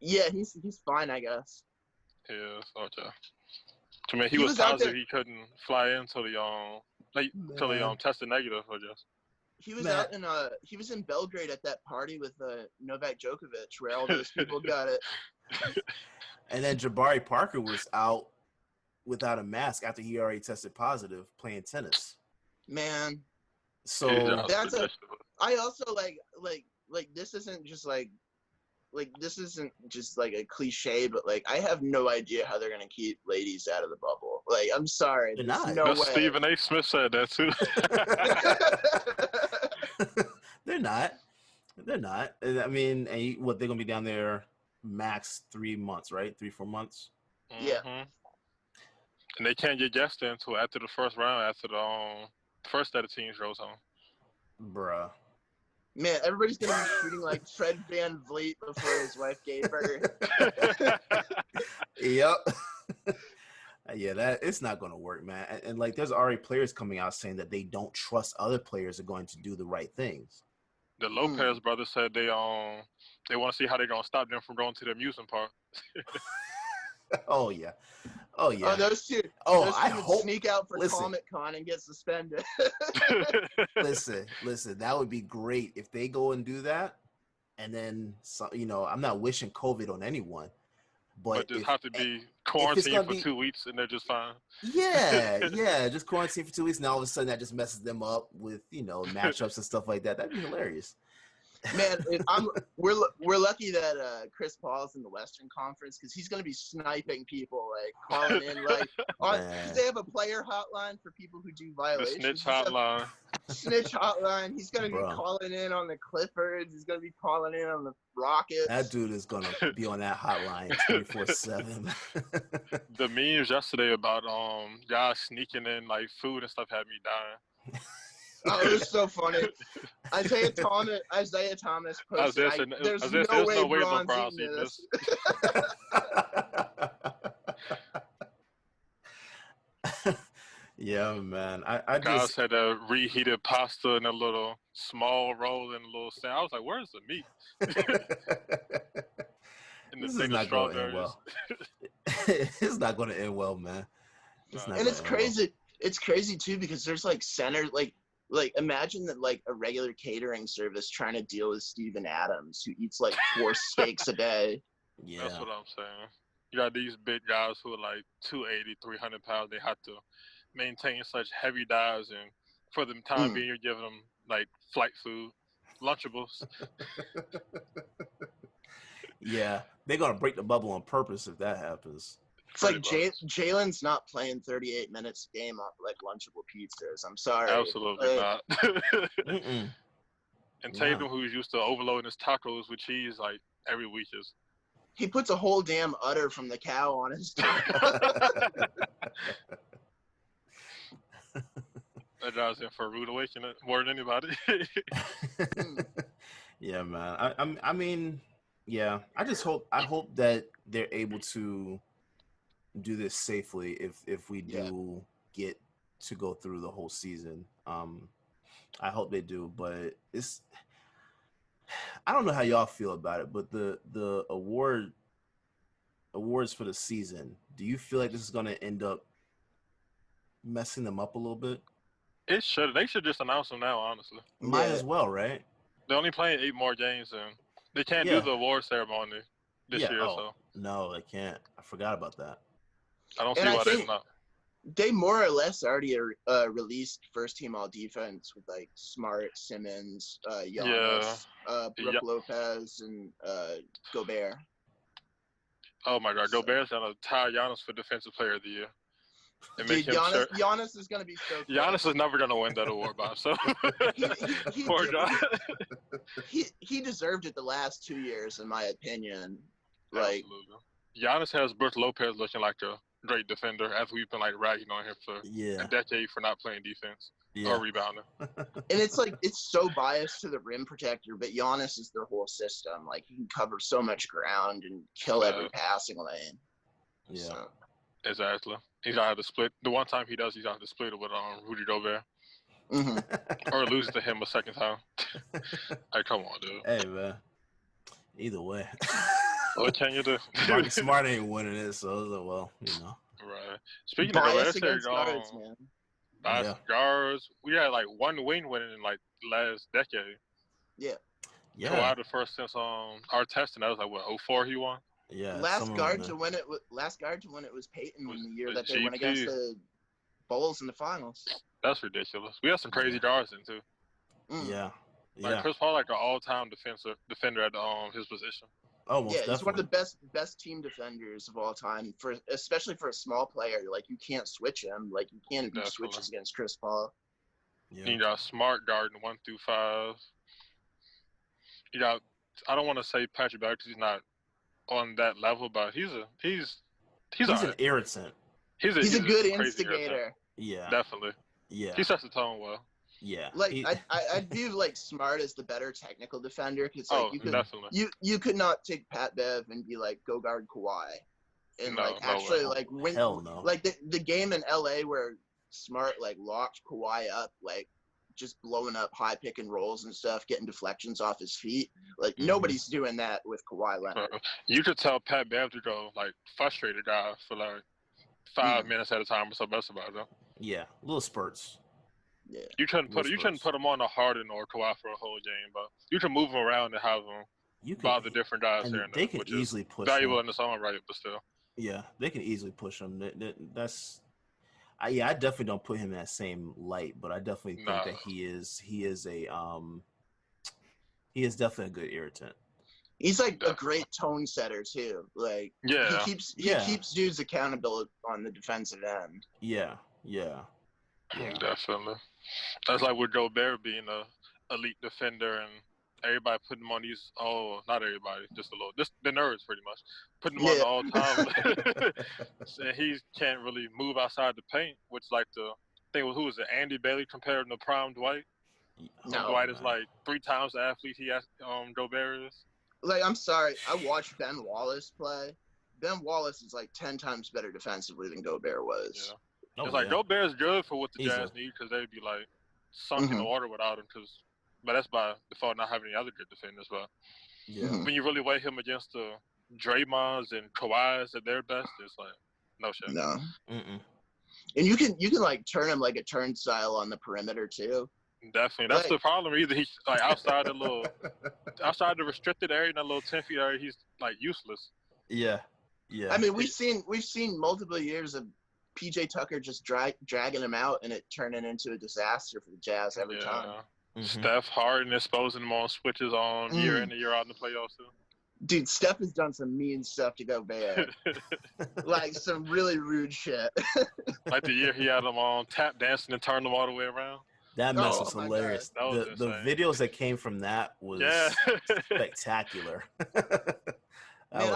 Speaker 2: Yeah, he's fine, I guess.
Speaker 1: Yeah, okay. I mean, he was positive he couldn't fly in until he tested negative, I guess.
Speaker 2: He was he was in Belgrade at that party with Novak Djokovic, where all those people got it.
Speaker 3: And then Jabari Parker was out without a mask after he already tested positive playing tennis.
Speaker 2: Man.
Speaker 3: So
Speaker 2: I also like this isn't just like this isn't just like a cliche, but like I have no idea how they're gonna keep ladies out of the bubble. Like, I'm sorry,
Speaker 3: they're not.
Speaker 2: No way.
Speaker 1: Stephen A. Smith said that too.
Speaker 3: They're not. I mean, they're gonna be down there max 3 months, right? 3-4 months.
Speaker 2: Yeah.
Speaker 1: And they can't get guests in until after the first round, after the first set of teams goes home.
Speaker 3: Bruh.
Speaker 2: Man, everybody's going to be shooting like Fred Van Vliet before his wife gave birth.
Speaker 3: Yep. Yeah, it's not going to work, man. And like, there's already players coming out saying that they don't trust other players are going to do the right things.
Speaker 1: The Lopez brothers said they want to see how they're going to stop them from going to the amusement park.
Speaker 3: Oh yeah.
Speaker 2: Oh, those two.
Speaker 3: I hope
Speaker 2: sneak out for Comic-Con and get suspended.
Speaker 3: Listen. That would be great if they go and do that, and then I'm not wishing COVID on anyone, but
Speaker 1: just have to be quarantined for 2 weeks and they're just fine.
Speaker 3: Yeah, just quarantine for 2 weeks, and all of a sudden that just messes them up with matchups and stuff like that. That'd be hilarious.
Speaker 2: Man, we're lucky that Chris Paul's in the Western Conference, because he's going to be sniping people, like calling in, like they have a player hotline for people who do violations.
Speaker 1: The snitch hotline.
Speaker 2: Snitch hotline. He's going to be calling in on the Clippers. He's going to be calling in on the Rockets.
Speaker 3: That dude is going to be on that hotline 24/7.
Speaker 2: The
Speaker 1: memes yesterday about guys sneaking in like food and stuff had me dying.
Speaker 2: Oh, it was so funny. Isaiah Thomas posted, there's no way LeBron's eating this.
Speaker 3: Yeah, man. I
Speaker 1: guys
Speaker 3: just
Speaker 1: had a reheated pasta in a little small roll and a little sandwich. I was like, where's the meat?
Speaker 3: This is not going to end well. It's not going to end well, man.
Speaker 2: It's crazy. Well. It's crazy too, because there's like centers like imagine that like a regular catering service trying to deal with Steven Adams, who eats like 4 steaks a day.
Speaker 3: Yeah,
Speaker 1: that's what I'm saying. You got these big guys who are like 280, 300 pounds. They have to maintain such heavy dives, and for the time being, you're giving them like flight food, Lunchables.
Speaker 3: Yeah, they're gonna break the bubble on purpose if that happens.
Speaker 2: It's like Jalen's not playing 38 minutes a game off like Lunchable pizzas. I'm sorry.
Speaker 1: Absolutely not. And Tatum, who's used to overloading his tacos with cheese like every week,
Speaker 2: he puts a whole damn udder from the cow on his taco.
Speaker 1: That guy's in for a rude awakening more than anybody.
Speaker 3: Yeah, man. I mean, yeah. I hope that they're able to do this safely if we do get to go through the whole season. I hope they do, but I don't know how y'all feel about it, but the awards for the season, do you feel like this is going to end up messing them up a little bit?
Speaker 1: It should. They should just announce them now, honestly.
Speaker 3: Might as well, right?
Speaker 1: They're only playing 8 more games, and they can't do the award ceremony this year. So
Speaker 3: no, they can't. I forgot about that.
Speaker 1: I don't see why they're not.
Speaker 2: They more or less already released first team all defense with like Smart, Simmons, Giannis, Brook Lopez, and Gobert.
Speaker 1: Oh my God, Gobert's gonna tie Giannis for Defensive Player of the Year.
Speaker 2: Dude, Giannis is gonna be so cool.
Speaker 1: Giannis is never gonna win that award, Bob. So poor guy.
Speaker 2: He deserved it the last 2 years, in my opinion.
Speaker 1: Like, absolutely. Giannis has Brook Lopez looking like a great defender, as we've been like ragging on him for a decade for not playing defense or rebounding.
Speaker 2: And it's like it's so biased to the rim protector, but Giannis is their whole system. Like he can cover so much ground and kill every passing lane.
Speaker 3: Yeah,
Speaker 2: so.
Speaker 1: Exactly. He's gonna have to split. The one time he does, he's gonna have to split it with Rudy Gobert, or lose to him a second time. Like, come on, dude.
Speaker 3: Hey man. Either way.
Speaker 1: What can you do?
Speaker 3: Marcus Smart ain't winning it, so well, you know.
Speaker 1: Right. Speaking of guards, we had like one wing winning in like last decade.
Speaker 2: Yeah.
Speaker 3: Yeah.
Speaker 1: Kawhi the first since our testing. That was like what 04 he won.
Speaker 3: Yeah.
Speaker 2: Last guard to win it was Peyton in the year that they went against the Bulls in the finals.
Speaker 1: That's ridiculous. We have some crazy guards in too.
Speaker 3: Yeah.
Speaker 1: Like Chris Paul, like an all-time defender at his position.
Speaker 3: Oh, most definitely.
Speaker 2: He's one of the best team defenders of all time. Especially for a small player, like you can't switch him. Like you can't do switches against Chris Paul.
Speaker 1: Yeah. You got Smart guarding 1 through 5. You got, I don't want to say Patrick Beverley because he's not on that level, but he's an
Speaker 3: irritant.
Speaker 2: He's a good instigator.
Speaker 1: Irritant.
Speaker 3: Yeah,
Speaker 1: definitely.
Speaker 3: Yeah,
Speaker 1: he sets the tone well.
Speaker 3: Yeah,
Speaker 2: like I view like Smart as the better technical defender because like you could not take Pat Bev and be like go guard Kawhi, and win.
Speaker 3: Hell no.
Speaker 2: Like the game in LA where Smart like locked Kawhi up, like just blowing up high pick and rolls and stuff, getting deflections off his feet. Like nobody's doing that with Kawhi Leonard.
Speaker 1: You could tell Pat Bev to go like frustrate a guy for like 5 minutes at a time or something else about it.
Speaker 3: Yeah, little spurts.
Speaker 2: Yeah.
Speaker 1: You couldn't put him on a Harden or Kawhi for a whole game, but you can move him around and have him bother different guys here and there.
Speaker 3: They can easily push
Speaker 1: valuable
Speaker 3: him.
Speaker 1: In its own right, but still.
Speaker 3: Yeah, they can easily push him. I definitely don't put him in that same light, but I definitely think that he is definitely a good irritant.
Speaker 2: He's like a great tone setter too. Like he keeps dudes accountable on the defensive end.
Speaker 3: Yeah.
Speaker 1: Definitely. That's like with Gobert being a elite defender and everybody putting him on these. Oh, not everybody, just the nerds pretty much putting him on the all-time. And he can't really move outside the paint, which like who was it? Andy Bailey compared him to Prime Dwight. Dwight is like 3 times the athlete Gobert is.
Speaker 2: Like, I'm sorry, I watched Ben Wallace play. Ben Wallace is like 10 times better defensively than Gobert was.
Speaker 1: Yeah. It's like Gobert's good for what the Jazz need because they'd be like sunk in the water without him. But that's by default not having any other good defenders. But when you really weigh him against the Draymonds and Kawhis at their best, it's like no shit.
Speaker 2: No. And you can like turn him like a turnstile on the perimeter too.
Speaker 1: Definitely, that's the problem. Either he's like outside the restricted area, in that little 10 feet area, he's like useless.
Speaker 3: Yeah. Yeah.
Speaker 2: I mean, we've seen multiple years of PJ Tucker just dragging him out and it turning into a disaster for the Jazz every time.
Speaker 3: Mm-hmm.
Speaker 1: Steph Harden exposing them on switches on year in and year out in the playoffs too.
Speaker 2: Dude, Steph has done some mean stuff to Gobert. Like some really rude shit.
Speaker 1: Like the year he had them on tap dancing and turned them all the way around.
Speaker 3: That mess was hilarious. The videos that came from that was spectacular.
Speaker 2: Man,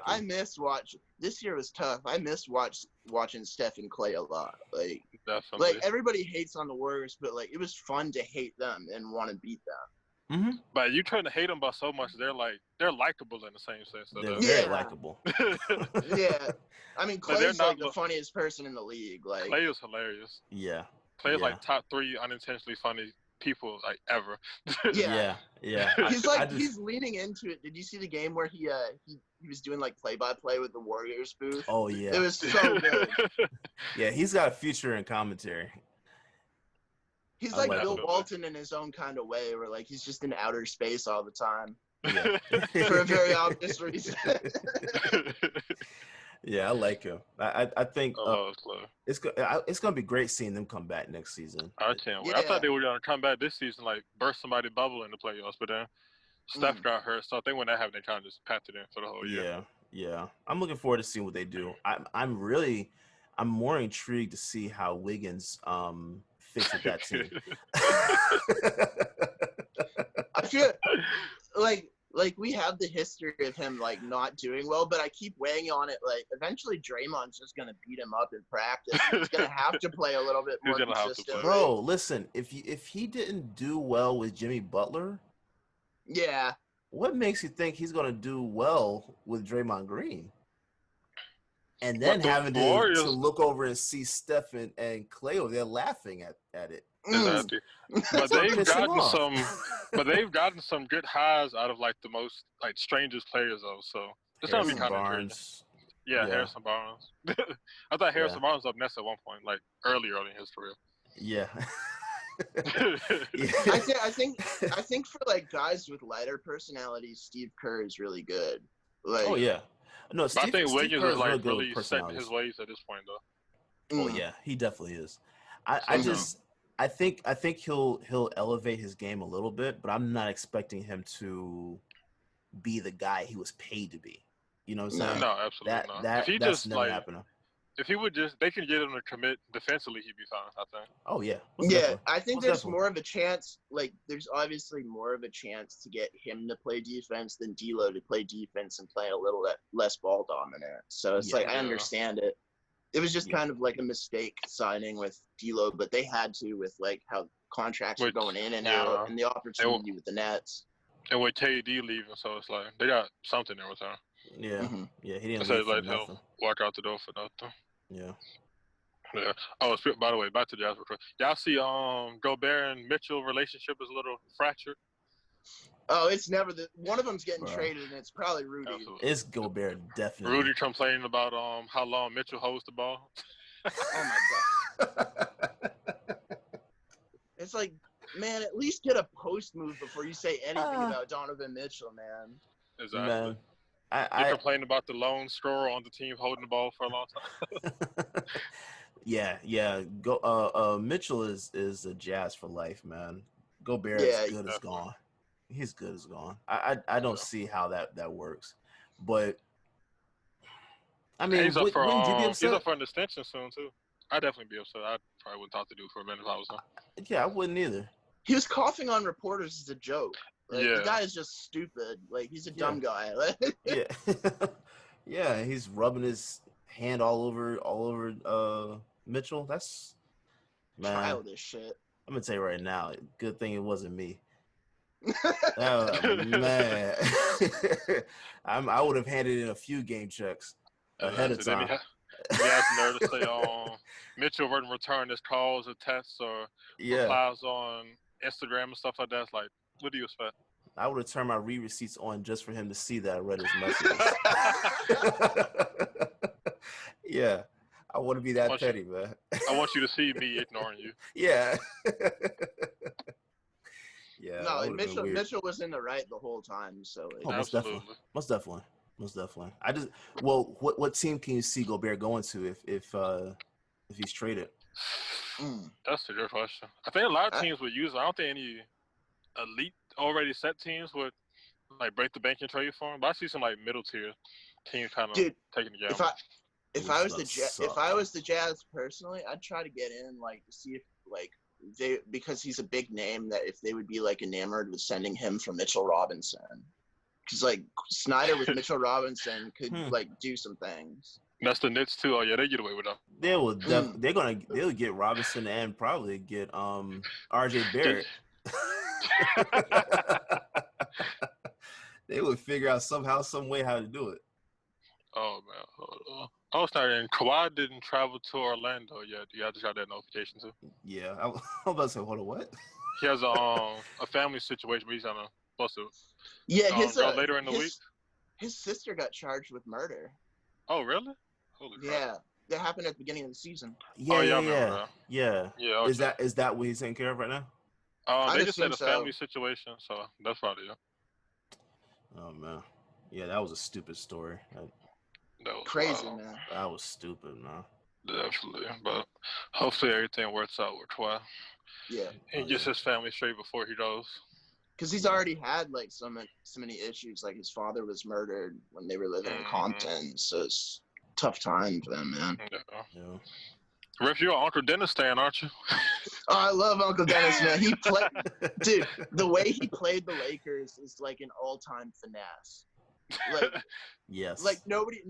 Speaker 2: I miss watching. This year was tough. I missed watching Steph and Clay a lot. Like,
Speaker 1: definitely.
Speaker 2: Like everybody hates on the Warriors, but like it was fun to hate them and want to beat them.
Speaker 3: Mm-hmm.
Speaker 1: But you trying to hate them by so much, they're likable in the same sense.
Speaker 3: They're very likable.
Speaker 2: Yeah, I mean Clay's like the funniest person in the league. Like
Speaker 1: Clay is hilarious.
Speaker 3: Yeah,
Speaker 1: Clay is like top 3 unintentionally funny people like ever.
Speaker 3: Yeah.
Speaker 2: He's leaning into it. Did you see the game where he was doing like play-by-play with the Warriors booth?
Speaker 3: Oh yeah,
Speaker 2: it was so good.
Speaker 3: Yeah, he's got a future in commentary.
Speaker 2: He's like Bill Walton in his own kind of way, where like he's just in outer space all the time.
Speaker 3: Yeah.
Speaker 2: For a very obvious reason.
Speaker 3: Yeah, I like him. I think it's gonna be great seeing them come back next season.
Speaker 1: I can't wait. I thought they were gonna come back this season, like burst somebody's bubble in the playoffs, but then Steph got hurt, so I think when that happened, they kind of just packed it in for the whole year.
Speaker 3: Yeah. I'm looking forward to seeing what they do. I'm more intrigued to see how Wiggins fits with that team.
Speaker 2: I feel like we have the history of him like not doing well, but I keep weighing on it. Like eventually Draymond's just gonna beat him up in practice. He's gonna have to play a little bit more consistently.
Speaker 3: Bro, listen, if he didn't do well with Jimmy Butler, what makes you think he's gonna do well with Draymond Green? And then having to look over and see Steph and Clay over there laughing at it.
Speaker 1: Exactly. But they've gotten some good highs out of like the most like strangest players though. So it's gonna be kind of intriguing. Yeah, Harrison Barnes. I thought Harrison Barnes was up next at one point, like early in his career.
Speaker 3: Yeah.
Speaker 2: I think for like guys with lighter personalities, Steve Kerr is really good. Like,
Speaker 3: no,
Speaker 1: I think Wiggins is like really set in his ways at this point though.
Speaker 3: Oh yeah, he definitely is. I think he'll elevate his game a little bit, but I'm not expecting him to be the guy he was paid to be. You know what I'm saying?
Speaker 1: No, absolutely not. If he
Speaker 3: that's
Speaker 1: just
Speaker 3: never happening.
Speaker 1: If he would just, they can get him to commit defensively, he'd be fine, I think.
Speaker 3: Oh, yeah.
Speaker 2: I think there's more of a chance, like, there's obviously more of a chance to get him to play defense than D'Lo to play defense and play a little less ball dominant. So it's I understand it. It was just kind of like a mistake signing with D'Lo, but they had to with, like, how contracts were going in and out and the opportunity with the Nets.
Speaker 1: And with KD leaving, so it's like, they got something in return.
Speaker 3: Yeah, he didn't
Speaker 1: leave
Speaker 3: for
Speaker 1: like
Speaker 3: nothing.
Speaker 1: He'll walk out the door for nothing.
Speaker 3: Yeah.
Speaker 1: Oh, by the way, back to Jazz real quick. Y'all see Gobert and Mitchell relationship is a little fractured?
Speaker 2: Oh, it's never one of them's getting traded, and it's probably Rudy.
Speaker 1: Absolutely.
Speaker 3: It's Gobert, definitely.
Speaker 1: Rudy complaining about how long Mitchell holds the ball.
Speaker 2: Oh my god. It's like, man, at least get a post move before you say anything about Donovan Mitchell, man.
Speaker 1: Exactly.
Speaker 3: Man.
Speaker 1: You complain about the lone scorer on the team holding the ball for a long time.
Speaker 3: Yeah. Mitchell is a Jazz for life, man. Gobert is good as gone. He's good as gone. I don't see how that works, but I mean,
Speaker 1: he's up for
Speaker 3: wouldn't you be upset?
Speaker 1: He's up for an extension soon too. I'd definitely be upset. I probably wouldn't talk to dude for a minute if I was him.
Speaker 3: Yeah, I wouldn't either.
Speaker 2: He was coughing on reporters as a joke. Like, the guy is just stupid. Like, he's a dumb guy.
Speaker 3: Yeah, he's rubbing his hand all over Mitchell. That's
Speaker 2: childish shit.
Speaker 3: I'm gonna tell you right now. Good thing it wasn't me. Man, I would have handed in a few game checks ahead of time.
Speaker 1: He has nerve to say Mitchell wouldn't return his calls or texts or replies on Instagram and stuff like that. It's like, what do you expect?
Speaker 3: I would have turned my read receipts on just for him to see that I read his messages. Yeah, I want to be that petty, man.
Speaker 1: I want you to see me ignoring you.
Speaker 3: Yeah.
Speaker 2: No, Mitchell was in the right the whole time. So
Speaker 3: most definitely. Most definitely. What team can you see Gobert going to if he's traded?
Speaker 1: That's a good question. I think a lot of teams would use it. I don't think any elite already set teams would like break the bank and trade for him. But I see some like middle tier teams kind of taking the gamble.
Speaker 2: If I was the Jazz personally, I'd try to get in like to see if like because he's a big name, that if they would be like enamored with sending him for Mitchell Robinson, because like Snyder with Mitchell Robinson could like do some things.
Speaker 1: That's the Knicks too. Oh yeah, they get away with them.
Speaker 3: They will. They'll get Robinson and probably get R.J. Barrett. They would figure out somehow, some way how to do it.
Speaker 1: Oh man, I was starting. Kawhi didn't travel to Orlando yet. You just got that notification too.
Speaker 3: Yeah, I'm about to say, hold on, what?
Speaker 1: He has a family situation, but he's supposed to.
Speaker 2: Yeah,
Speaker 1: go later in the week.
Speaker 2: His sister got charged with murder.
Speaker 1: Oh really? Holy crap.
Speaker 2: Yeah, that happened at the beginning of the season.
Speaker 3: Yeah.
Speaker 1: Okay.
Speaker 3: Is that what he's taking care of right now?
Speaker 1: They just said a family situation, so that's probably it.
Speaker 3: Oh man, yeah, that was a stupid story.
Speaker 1: That was
Speaker 2: crazy, man.
Speaker 3: That was stupid, man.
Speaker 1: Definitely, but hopefully everything works out with Kawhi.
Speaker 2: Yeah,
Speaker 1: he gets his family straight before he goes.
Speaker 2: Because he's already had like so many issues. Like his father was murdered when they were living in Compton, so it's a tough time for them, man.
Speaker 3: Yeah.
Speaker 1: Riff, you're an Uncle Dennis fan, aren't you?
Speaker 2: Oh, I love Uncle Dennis, man. He played, dude. The way he played the Lakers is like an all-time finesse. Like,
Speaker 3: yes.
Speaker 2: Like nobody.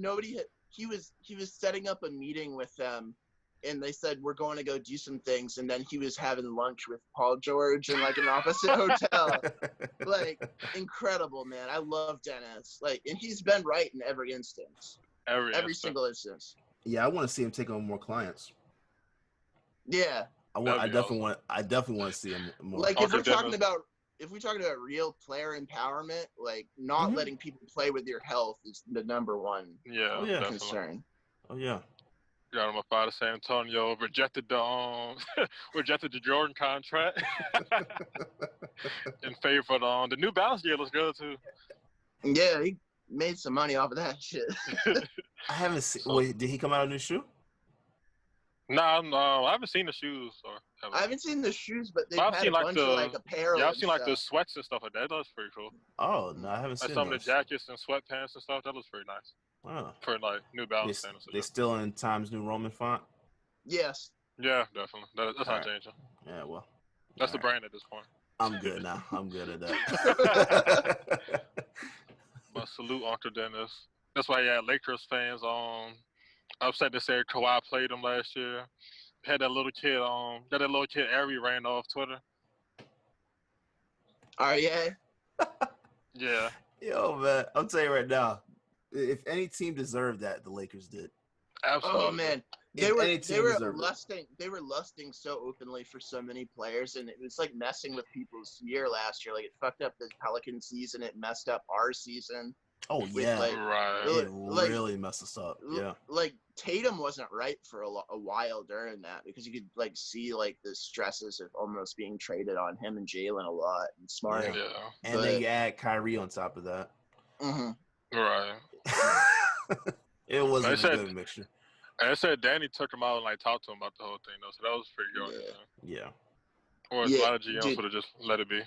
Speaker 2: He was setting up a meeting with them, and they said we're going to go do some things, and then he was having lunch with Paul George in like an opposite hotel. Like incredible, man. I love Dennis. Like, and he's been right in every instance. Every single instance.
Speaker 3: Yeah, I want to see him take on more clients.
Speaker 2: Yeah.
Speaker 3: I definitely want to see him more.
Speaker 2: Like if we're talking about real player empowerment, like not letting people play with your health is the number one concern.
Speaker 3: Oh yeah.
Speaker 1: Got him up out of San Antonio, rejected the Jordan contract in favor of the New Balance deal. Looks good too.
Speaker 2: Yeah, he made some money off of that shit.
Speaker 3: I haven't seen. Wait, did he come out a new shoe?
Speaker 1: No, I haven't seen the shoes.
Speaker 2: I haven't seen the shoes, but they've had a bunch of like apparel.
Speaker 1: Yeah, I've seen like the sweats and stuff like that. That looks pretty cool.
Speaker 3: Oh no, I haven't seen
Speaker 1: some of the jackets and sweatpants and stuff. That looks pretty nice.
Speaker 3: Wow.
Speaker 1: For like New Balance.
Speaker 3: They still in Times New Roman font?
Speaker 2: Yes.
Speaker 1: Yeah, definitely. That's not changing.
Speaker 3: Yeah, well.
Speaker 1: That's the brand at this point.
Speaker 3: I'm good now. I'm good at that.
Speaker 1: But salute Uncle Dennis. That's why Lakers fans upset to say Kawhi played him last year. Had that little kid Ari ran off Twitter.
Speaker 2: Yeah.
Speaker 1: Yeah.
Speaker 3: Yo, man, I'll tell you right now. If any team deserved that, the Lakers did.
Speaker 1: Absolutely.
Speaker 2: Oh man, they were lusting so openly for so many players, and it was like messing with people's year last year. Like it fucked up the Pelican season, it messed up our season.
Speaker 3: Oh yeah,
Speaker 1: right.
Speaker 3: It really messed us up. Yeah,
Speaker 2: like Tatum wasn't right for a while during that because you could like see like the stresses of almost being traded on him and Jalen a lot and Smart.
Speaker 1: Yeah.
Speaker 3: And then you add Kyrie on top of that.
Speaker 1: Right.
Speaker 3: It wasn't a good mixture.
Speaker 1: I said Danny took him out and like talked to him about the whole thing though, so that was pretty good.
Speaker 3: Yeah.
Speaker 1: Or a lot of GMs would have just let it be.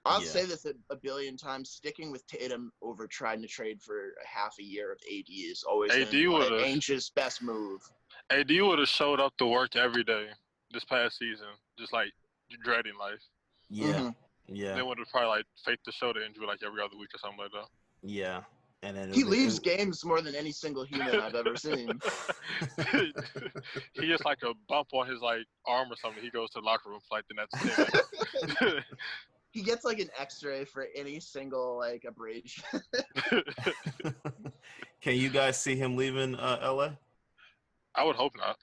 Speaker 2: I'll say this a billion times: sticking with Tatum over trying to trade for a half a year of AD is always Ainge's best move.
Speaker 1: AD would have showed up to work every day this past season, just like dreading life.
Speaker 3: Yeah, yeah.
Speaker 1: They would have probably like faked the shoulder injury like every other week or something like that.
Speaker 3: Yeah. And then
Speaker 2: he leaves games more than any single human I've ever seen.
Speaker 1: He gets like a bump on his like arm or something. He goes to the locker room for like the next 10 minutes.
Speaker 2: He gets like an X-ray for any single like abrasion.
Speaker 3: Can you guys see him leaving LA?
Speaker 1: I would hope not.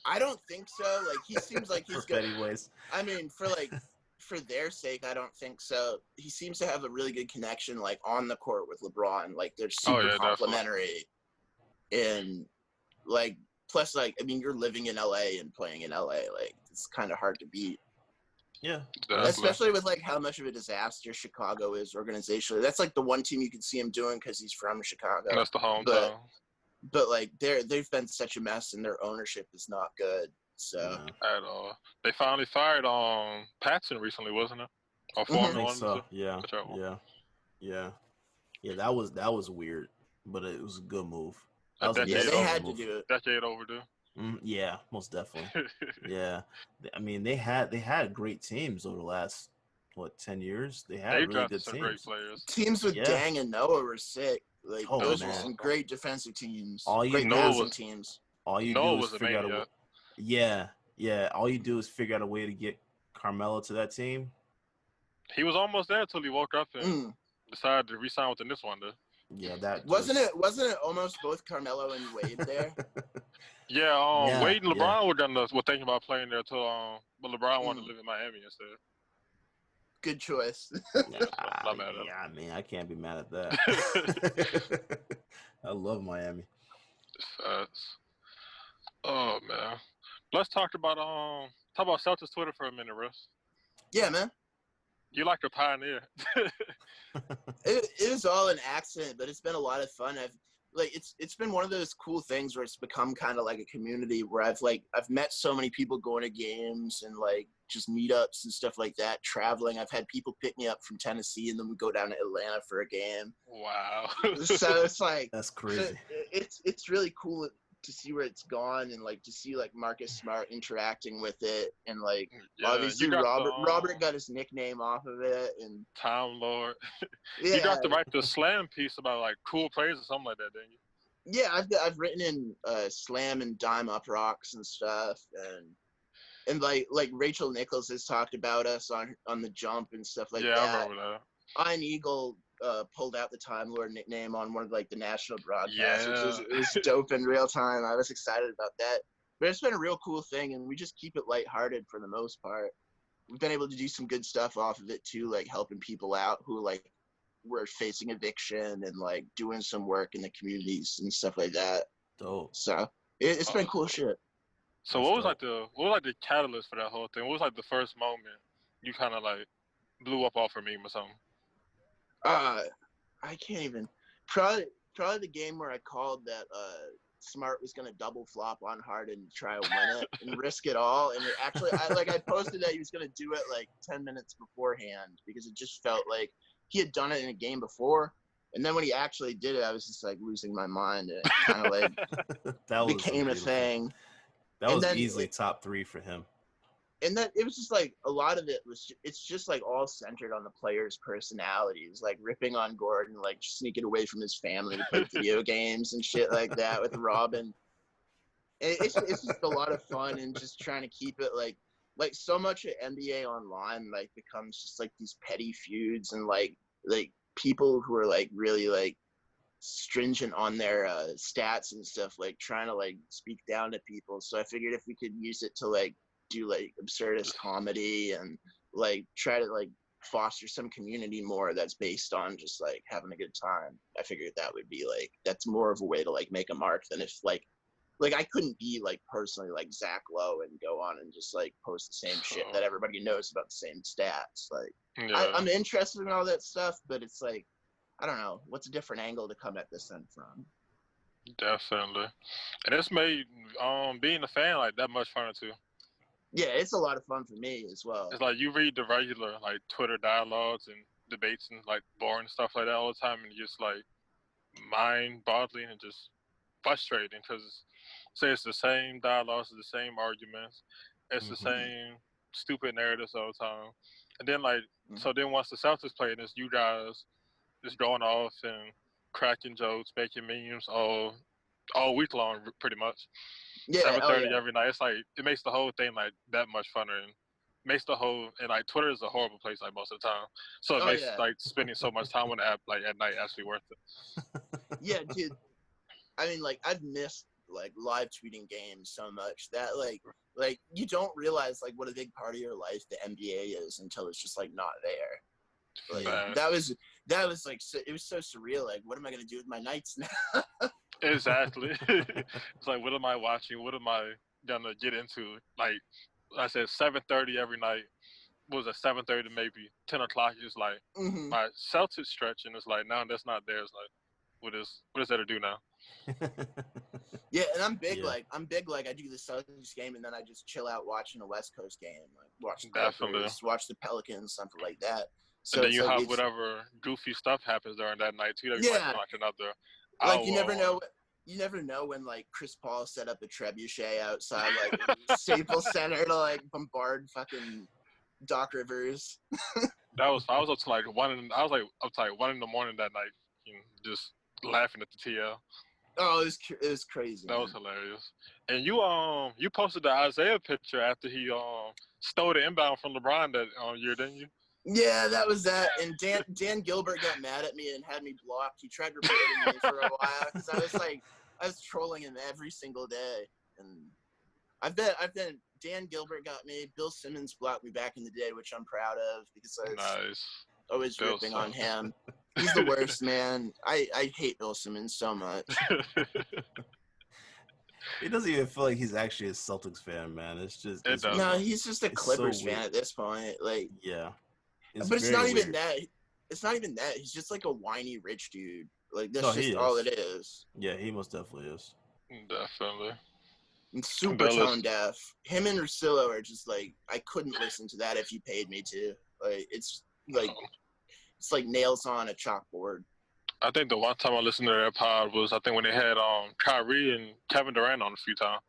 Speaker 2: I don't think so. Like he seems like he's good.
Speaker 3: Anyways,
Speaker 2: I mean, for their sake, I don't think so. He seems to have a really good connection, like on the court with LeBron. Like they're super complimentary, and like plus, like I mean, you're living in LA and playing in LA. Like it's kind of hard to beat.
Speaker 3: Yeah.
Speaker 1: Definitely.
Speaker 2: Especially with like how much of a disaster Chicago is organizationally. That's like the one team you can see him doing because he's from Chicago.
Speaker 1: That's the hometown.
Speaker 2: But like they've been such a mess and their ownership is not good. So
Speaker 1: at all. They finally fired Patson recently, wasn't it? Or
Speaker 3: I think so. Yeah. That was weird, but it was a good move.
Speaker 2: They had to do it.
Speaker 1: Decade overdue.
Speaker 3: Yeah, most definitely. Yeah, I mean they had great teams over the last 10 years. They had really good
Speaker 1: some
Speaker 3: teams.
Speaker 1: Great players.
Speaker 2: Teams with Gang and Noah were sick. Like those were some great defensive teams. Great passing teams.
Speaker 3: All you do is figure out a way. Yeah. All you do is figure out a way to get Carmelo to that team.
Speaker 1: He was almost there until he woke up and decided to re-sign with the Knicks one day.
Speaker 3: Yeah, that
Speaker 2: wasn't it almost both Carmelo and Wade there?
Speaker 1: Wade and LeBron were thinking about playing there till but LeBron wanted to live in Miami instead.
Speaker 2: Good choice.
Speaker 3: I mean, I can't be mad at that. I love Miami.
Speaker 1: Facts. Oh man, let's talk about Celtics Twitter for a minute, Riff.
Speaker 2: Yeah, man.
Speaker 1: You like a pioneer.
Speaker 2: It was all an accident, but it's been a lot of fun. It's been one of those cool things where it's become kind of like a community where I've met so many people going to games and like just meetups and stuff like that, traveling. I've had people pick me up from Tennessee and then we go down to Atlanta for a game.
Speaker 1: Wow.
Speaker 2: So it's like
Speaker 3: that's crazy.
Speaker 2: It's really cool to see where it's gone and like to see like Marcus Smart interacting with it and like obviously Robert got his nickname off of it and
Speaker 1: Time Lord. You got to write the slam piece about like cool players or something like that, didn't you?
Speaker 2: Yeah, I've written in slam and dime up rocks and stuff and like Rachel Nichols has talked about us on the jump and stuff like that.
Speaker 1: Yeah, I remember that.
Speaker 2: Iron Eagle pulled out the Time Lord nickname on one of like the national broadcasts, which it was dope in real time. I was excited about that. But it's been a real cool thing, and we just keep it lighthearted for the most part. We've been able to do some good stuff off of it too, like helping people out who like were facing eviction and like doing some work in the communities and stuff like that.
Speaker 3: Dope.
Speaker 2: So it's been cool shit.
Speaker 1: So what was like the catalyst for that whole thing? What was like the first moment you kind of like blew up off a meme or something?
Speaker 2: I can't even. Probably the game where I called that Smart was gonna double flop on Harden to try to win it and risk it all. And it actually, I posted that he was gonna do it like 10 minutes beforehand because it just felt like he had done it in a game before. And then when he actually did it, I was just like losing my mind. And it kind of like became a thing.
Speaker 3: That was easily top 3 for him.
Speaker 2: And that it was just like a lot of it's just like all centered on the players' personalities, like ripping on Gordon, like sneaking away from his family to play video games and shit like that with Robin. And it's just a lot of fun and just trying to keep it like so much of NBA Online like becomes just like these petty feuds and like people who are like really like stringent on their stats and stuff, like trying to like speak down to people. So I figured if we could use it to like do like absurdist comedy and like try to like foster some community more that's based on just like having a good time, I figured that would be like that's more of a way to like make a mark than if like I couldn't be like personally like Zach Lowe and go on and just like post the same shit that everybody knows about the same stats. Like I'm interested in all that stuff, but it's like I don't know what's a different angle to come at this end from.
Speaker 1: Definitely, and it's made being a fan like that much funner too.
Speaker 2: Yeah, it's a lot of fun for me as well.
Speaker 1: It's like you read the regular like Twitter dialogues and debates and like boring stuff like that all the time, and it's just like mind-boggling and just frustrating because it's the same dialogues, it's the same arguments, it's the same stupid narratives all the time, and then like so then once the Celtics play this, you guys just going off and cracking jokes, making memes all week long, pretty much.
Speaker 2: Yeah,
Speaker 1: 7:30 every night. It's like it makes the whole thing like that much funner and makes the whole and like Twitter is a horrible place like most of the time. So it makes like spending so much time on the app like at night actually worth it.
Speaker 2: Yeah, dude. I mean, like I've missed like live tweeting games so much that like you don't realize like what a big part of your life the NBA is until it's just like not there. Like that was like it was so surreal. Like, what am I gonna do with my nights now?
Speaker 1: Exactly. It's like, what am I watching? What am I gonna get into? Like I said, 7:30 every night. what was it, 7:30 to maybe 10 o'clock. It's like my Celtics stretch, and it's like now that's not there. It's like, what is there to do now?
Speaker 2: Yeah, and I'm big like I do the Celtics game, and then I just chill out watching a West Coast game, like watch the Clippers, watch the Pelicans, something like that. So
Speaker 1: and then you have whatever goofy stuff happens during that night too. That you might watch another hour.
Speaker 2: Like you never know when like Chris Paul set up a trebuchet outside like Staples Center to like bombard fucking Doc Rivers.
Speaker 1: I was up to like one in the morning that night, just laughing at the TL.
Speaker 2: Oh, it was crazy.
Speaker 1: That was hilarious. And you posted the Isaiah picture after he stole the inbound from LeBron that year, didn't you?
Speaker 2: Yeah, that was that. And Dan Gilbert got mad at me and had me blocked. He tried reporting me for a while because I was trolling him every single day. And I've been Dan Gilbert got me. Bill Simmons blocked me back in the day, which I'm proud of because I was always ripping on him. He's the worst, man. I hate Bill Simmons so much.
Speaker 3: He doesn't even feel like he's actually a Celtics fan, man. It's
Speaker 2: he's just a Clippers fan at this point. Like,
Speaker 3: yeah,
Speaker 2: but it's not even that. It's not even that. He's just like a whiny rich dude. Like that's just all it is.
Speaker 3: Yeah, he most definitely is.
Speaker 1: Definitely.
Speaker 2: And super tone deaf. Him and Russillo are just like I couldn't listen to that if you paid me to. Like it's like nails on a chalkboard.
Speaker 1: I think the one time I listened to their pod was when they had Kyrie and Kevin Durant on a few times.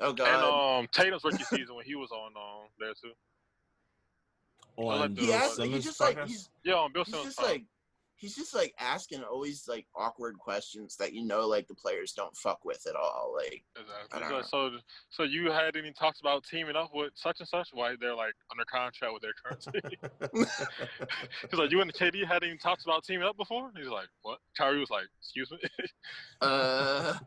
Speaker 2: Oh god.
Speaker 1: And Tatum's rookie season when he was on there too.
Speaker 3: On Bill Simmons podcast?
Speaker 1: On Bill Simmons podcast.
Speaker 2: He's just like asking always like awkward questions that like the players don't fuck with at all. Like
Speaker 1: exactly. So you had any talks about teaming up with such and such? Why they're like under contract with their current team? He's like, you and KD had any talks about teaming up before? He's like, what? Kyrie was like, excuse me.
Speaker 3: I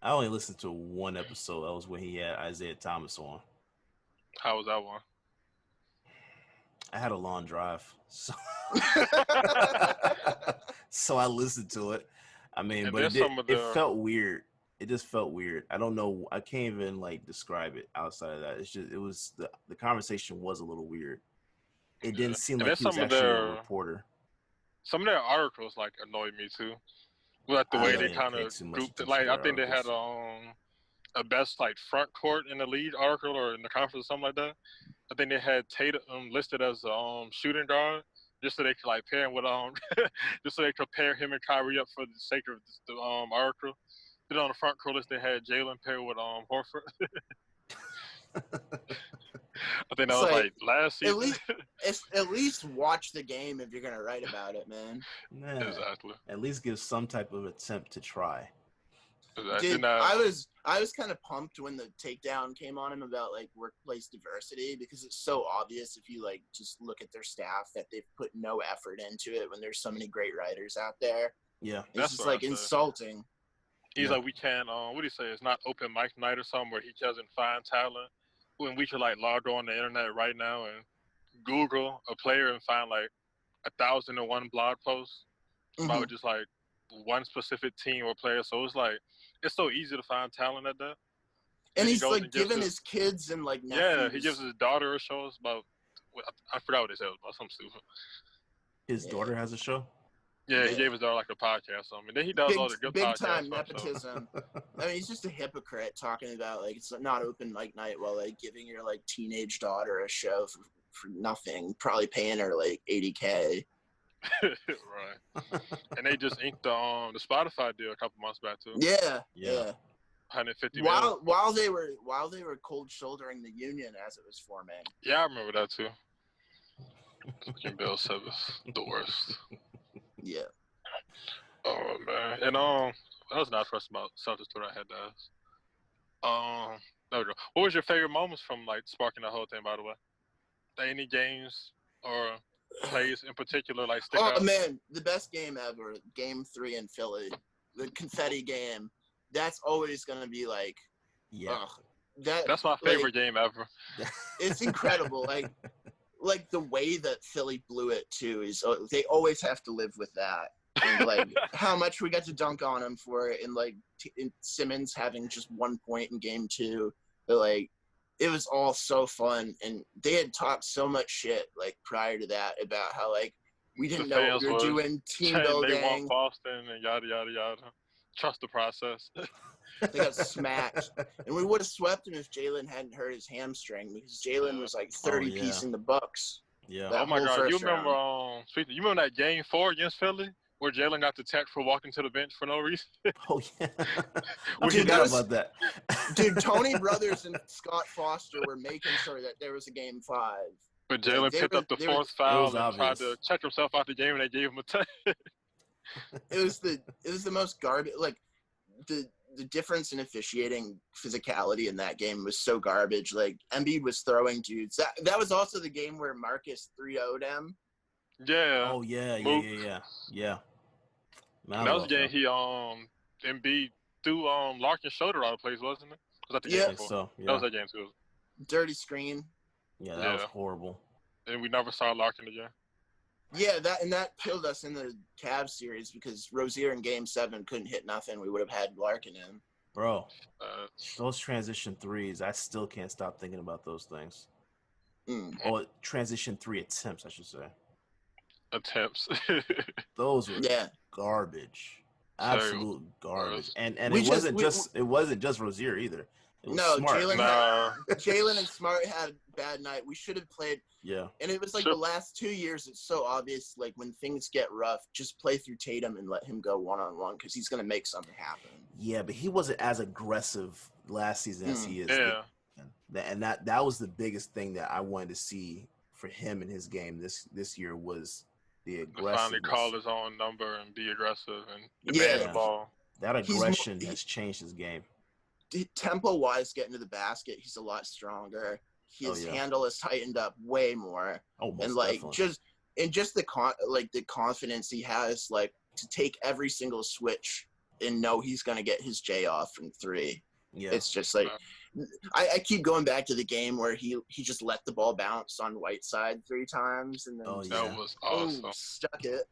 Speaker 3: only listened to one episode. That was when he had Isaiah Thomas on.
Speaker 1: How was that one?
Speaker 3: I had a long drive, so I listened to it. I mean, but it felt weird. It just felt weird. I don't know. I can't even like describe it outside of that. It's just the conversation was a little weird. It didn't seem like he was actually a reporter.
Speaker 1: Some of their articles like annoyed me too. Like the way they kind of grouped it. Like I think they had a best like front court in the league article or in the conference or something like that. I think they had Tatum listed as shooting guard just so they could like pair him with just so they could pair him and Kyrie up for the sake of the article. Then on the front court list they had Jalen paired with Horford. I think that was like last season.
Speaker 2: At least watch the game if you're gonna write about it, man.
Speaker 3: Yeah, exactly. At least give some type of attempt to try.
Speaker 2: Dude, I was kind of pumped when the takedown came on him about like workplace diversity because it's so obvious if you like just look at their staff that they've put no effort into it when there's so many great writers out there.
Speaker 3: Yeah,
Speaker 2: it's just like insulting.
Speaker 1: He's like, we can't. What do you say? It's not open mic night or something where he doesn't find talent. When we could like log on the internet right now and Google a player and find like 1,001 blog posts about just like one specific team or player. So it's like it's so easy to find talent at that.
Speaker 2: And he's like giving his kids and like nephews.
Speaker 1: Yeah, he gives his daughter a show. It's about I forgot what it said about something stupid.
Speaker 3: His daughter has a show.
Speaker 1: Yeah, he gave his daughter like a podcast or something. Then he does all the good
Speaker 2: big
Speaker 1: podcasts.
Speaker 2: Time nepotism. I mean, he's just a hypocrite talking about like it's not open mic night while like giving your like teenage daughter a show for nothing. Probably paying her like $80K.
Speaker 1: Right. And they just inked the Spotify deal a couple months back too.
Speaker 2: Yeah.
Speaker 1: 150
Speaker 2: while they were cold shouldering the union as it was forming.
Speaker 1: Yeah, I remember that too. Fucking Bill Simmons, the worst.
Speaker 2: Yeah.
Speaker 1: Oh man. And that was not a question about Celtics that I had to ask. There we go. What was your favorite moments from like sparking the whole thing, by the way? Any games or plays in particular like stick out?
Speaker 2: Oh man, the best game ever, Game 3 in Philly. The confetti game. That's always gonna be like that's
Speaker 1: my favorite game ever.
Speaker 2: It's incredible. Like the way that Philly blew it too is they always have to live with that. And like how much we got to dunk on him for it, and like in Simmons having just 1 point in Game 2. But like it was all so fun, and they had talked so much shit like prior to that about how like we didn't know what we were doing, team building.
Speaker 1: They want Boston and yada yada yada. Trust the process.
Speaker 2: They got smacked, and we would have swept him if Jalen hadn't hurt his hamstring, because Jalen was like 30-piece in the Bucks.
Speaker 3: Yeah.
Speaker 1: Oh my God! You remember? You remember that Game 4 against Philly where Jalen got the tech for walking to the bench for no reason?
Speaker 3: Oh yeah. I forgot about that.
Speaker 2: Dude, Tony Brothers and Scott Foster were making sure that there was a Game 5.
Speaker 1: But Jalen picked up the fourth foul and tried to check himself out the game, and they gave him a tech.
Speaker 2: It was the most garbage. Like the difference in officiating physicality in that game was so garbage. Like Embiid was throwing dudes. That was also the game where Marcus 3-0'd him.
Speaker 1: Yeah.
Speaker 3: Oh yeah. Man,
Speaker 1: that was the game Embiid threw Larkin's shoulder out of place, wasn't it? Was that the game before?
Speaker 3: So, yeah.
Speaker 1: That was that game too.
Speaker 2: Dirty screen.
Speaker 3: Yeah, that was horrible.
Speaker 1: And we never saw Larkin again.
Speaker 2: Yeah, that killed us in the Cavs series because Rozier in Game 7 couldn't hit nothing. We would have had Larkin in.
Speaker 3: Bro, those transition threes, I still can't stop thinking about those things. Or transition 3 attempts, I should say.
Speaker 1: Attempts.
Speaker 3: Those were garbage. Absolute garbage. And it wasn't just Rozier either.
Speaker 2: No, Jalen and Smart had a bad night. We should have played.
Speaker 3: Yeah.
Speaker 2: And it was like the last 2 years, it's so obvious, like when things get rough, just play through Tatum and let him go one-on-one because he's going to make something happen.
Speaker 3: Yeah, but he wasn't as aggressive last season as he is.
Speaker 1: Yeah.
Speaker 3: And that was the biggest thing that I wanted to see for him in his game this year was the aggressiveness.
Speaker 1: Finally call his own number and be aggressive and demand the ball.
Speaker 3: That aggression has changed his game.
Speaker 2: Tempo-wise, getting to the basket, he's a lot stronger. His handle is tightened up way more.
Speaker 3: Oh, most
Speaker 2: and like
Speaker 3: definitely.
Speaker 2: just the confidence he has, like to take every single switch and know he's gonna get his J off from 3. Yeah, it's just like I keep going back to the game where he just let the ball bounce on Whiteside 3 times and then
Speaker 1: that was awesome.
Speaker 2: Stuck it.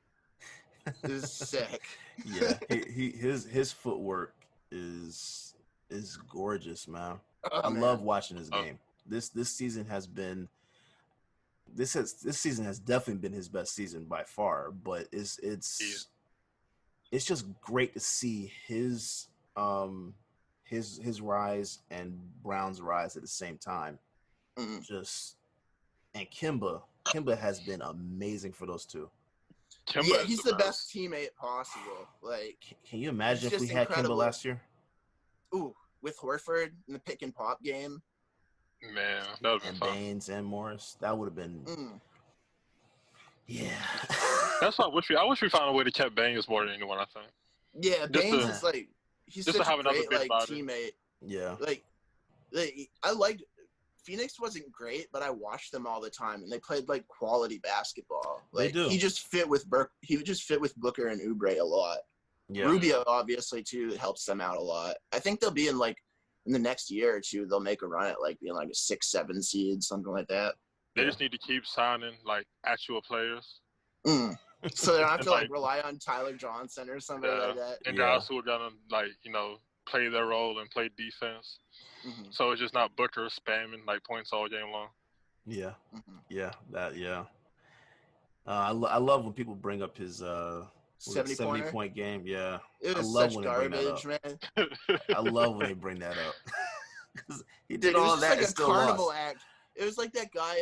Speaker 2: It was sick.
Speaker 3: Yeah, his footwork is gorgeous, man. I love watching his game. This season has been this season has definitely been his best season by far, but it's just great to see his rise and Brown's rise at the same time. And Kimba has been amazing for those two.
Speaker 2: Yeah, he's the best teammate possible. Like,
Speaker 3: can you imagine if we had Kimba last year?
Speaker 2: Ooh, with Horford in the pick and pop game.
Speaker 1: Man, that would have been fun.
Speaker 3: Baines and Morris, that would have been. Yeah.
Speaker 1: That's why I wish we found a way to keep Baines more than anyone. I think.
Speaker 2: Yeah, Baines is like he's such a great like teammate.
Speaker 3: Yeah.
Speaker 2: Like I liked Phoenix wasn't great, but I watched them all the time, and they played like quality basketball. Like
Speaker 3: they do.
Speaker 2: He just fit with Booker and Oubre a lot. Yeah. Rubio obviously too helps them out a lot. I think they'll be in the next year or two, they'll make a run at like being like a 6-7 seed, something like that.
Speaker 1: They just need to keep signing like actual players.
Speaker 2: So they don't have to like rely on Tyler Johnson or somebody like that.
Speaker 1: And guys who are gonna play their role and play defense. So it's just not Booker spamming like points all game long.
Speaker 3: Yeah. I love when people bring up his 70-point game. Yeah,
Speaker 2: it was such garbage, man.
Speaker 3: I love when they bring that up. He did all that. It was like a carnival act.
Speaker 2: It was like that guy.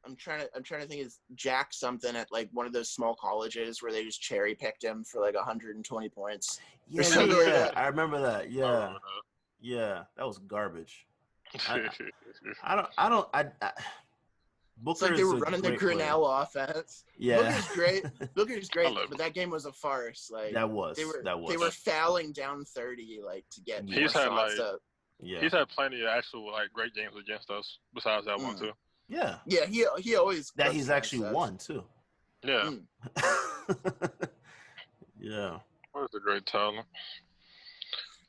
Speaker 2: I'm trying to think. Is Jack something at like one of those small colleges where they just cherry picked him for like 120 points?
Speaker 3: Yeah, I remember that. Yeah, that was garbage. I
Speaker 2: Booker, it's like they were running the Grinnell offense.
Speaker 3: Yeah,
Speaker 2: Booker's great, but that game was a farce. Like they were fouling down 30 to get more shots up.
Speaker 1: Yeah, he's had plenty of actual great games against us. Besides that one too.
Speaker 3: Yeah.
Speaker 2: Yeah, he always
Speaker 3: that he's actually won too.
Speaker 1: Yeah.
Speaker 3: Yeah.
Speaker 1: What is a great talent?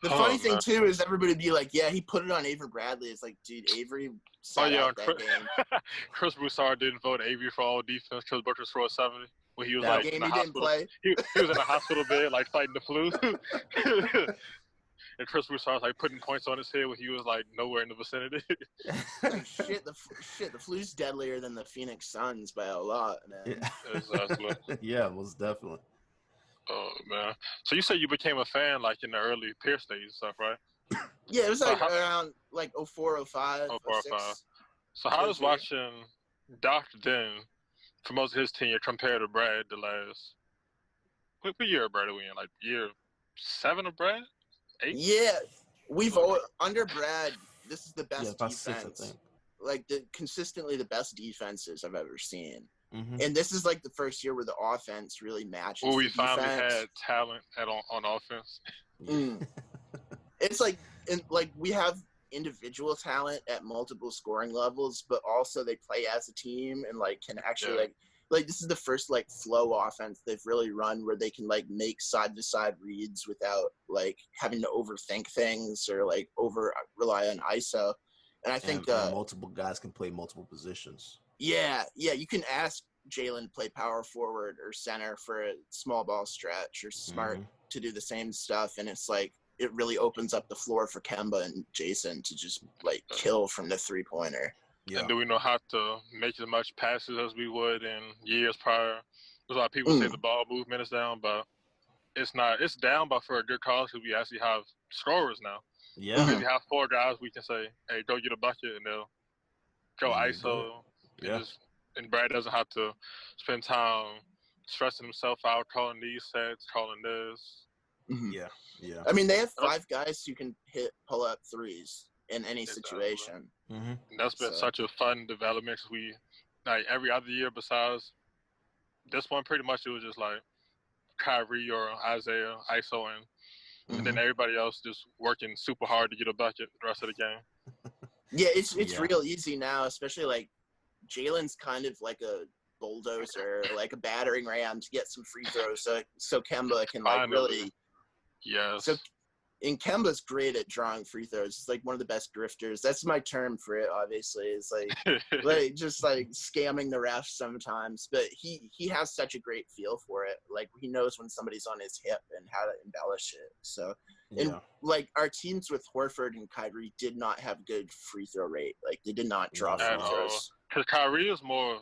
Speaker 2: The funny thing too is everybody be like, "Yeah, he put it on Avery Bradley." It's like, dude, Avery sat out that game.
Speaker 1: Chris Broussard didn't vote Avery for all defense because Booker scored 70 when he was
Speaker 2: that game
Speaker 1: in the
Speaker 2: he
Speaker 1: hospital.
Speaker 2: Didn't play.
Speaker 1: He was in a hospital bed fighting the flu. and Chris Broussard like putting points on his head when he was like nowhere in the vicinity.
Speaker 2: The Flu's deadlier than the Phoenix Suns by a lot, man.
Speaker 3: Yeah.
Speaker 1: Exactly.
Speaker 3: Yeah, most definitely.
Speaker 1: Oh man. So you said you became a fan like in the early Pierce days and stuff, right?
Speaker 2: Yeah, it was like around like 04, 05,
Speaker 1: 04,
Speaker 2: 06.
Speaker 1: 05. So how does watching Dr. Den for most of his tenure compared to Brad the last what year of Brad are we in? Like year 7 of Brad? 8?
Speaker 2: Yeah. We've always, under Brad, this is the best defense.
Speaker 3: 6, I think.
Speaker 2: Like consistently the best defenses I've ever seen.
Speaker 3: Mm-hmm.
Speaker 2: And this is like the first year where the offense really matches.
Speaker 1: Well, we
Speaker 2: the
Speaker 1: finally
Speaker 2: defense.
Speaker 1: had talent on offense.
Speaker 2: It's like we have individual talent at multiple scoring levels, but also they play as a team and like can actually like this is the first like flow offense they've really run where they can like make side to side reads without like having to overthink things or like over rely on ISO. And I think
Speaker 3: and multiple guys can play multiple positions.
Speaker 2: Yeah, you can ask Jalen to play power forward or center for a small ball stretch or Smart to do the same stuff, and it's like it really opens up the floor for Kemba and Jason to just like kill from the 3-pointer.
Speaker 3: Yeah.
Speaker 1: And do we know how to make as much passes as we would in years prior? There's a lot of people say the ball movement is down, but it's not. It's down, but for a good cause because we actually have scorers now.
Speaker 3: Yeah.
Speaker 1: Because we have 4 guys we can say, hey, go get a bucket, and they'll go ISO. And Brad doesn't have to spend time stressing himself out, calling these sets, calling this.
Speaker 3: Yeah.
Speaker 2: I mean, they have 5 guys who can hit pull-up threes in any situation.
Speaker 1: And that's been such a fun development. Cause we, like, every other year besides this one, pretty much it was just like Kyrie or Isaiah ISOing. And then everybody else just working super hard to get a bucket the rest of the game.
Speaker 2: Yeah, it's real easy now, especially like Jalen's kind of like a bulldozer, like a battering ram to get some free throws, so Kemba can like really.
Speaker 1: Yes.
Speaker 2: So, and Kemba's great at drawing free throws. It's like one of the best drifters. That's my term for it. Obviously, it's like just like scamming the refs sometimes. But he has such a great feel for it. Like he knows when somebody's on his hip and how to embellish it. So, and like our teams with Horford and Kyrie did not have good free throw rate. Like they did not draw free throws.
Speaker 1: Because Kyrie is more.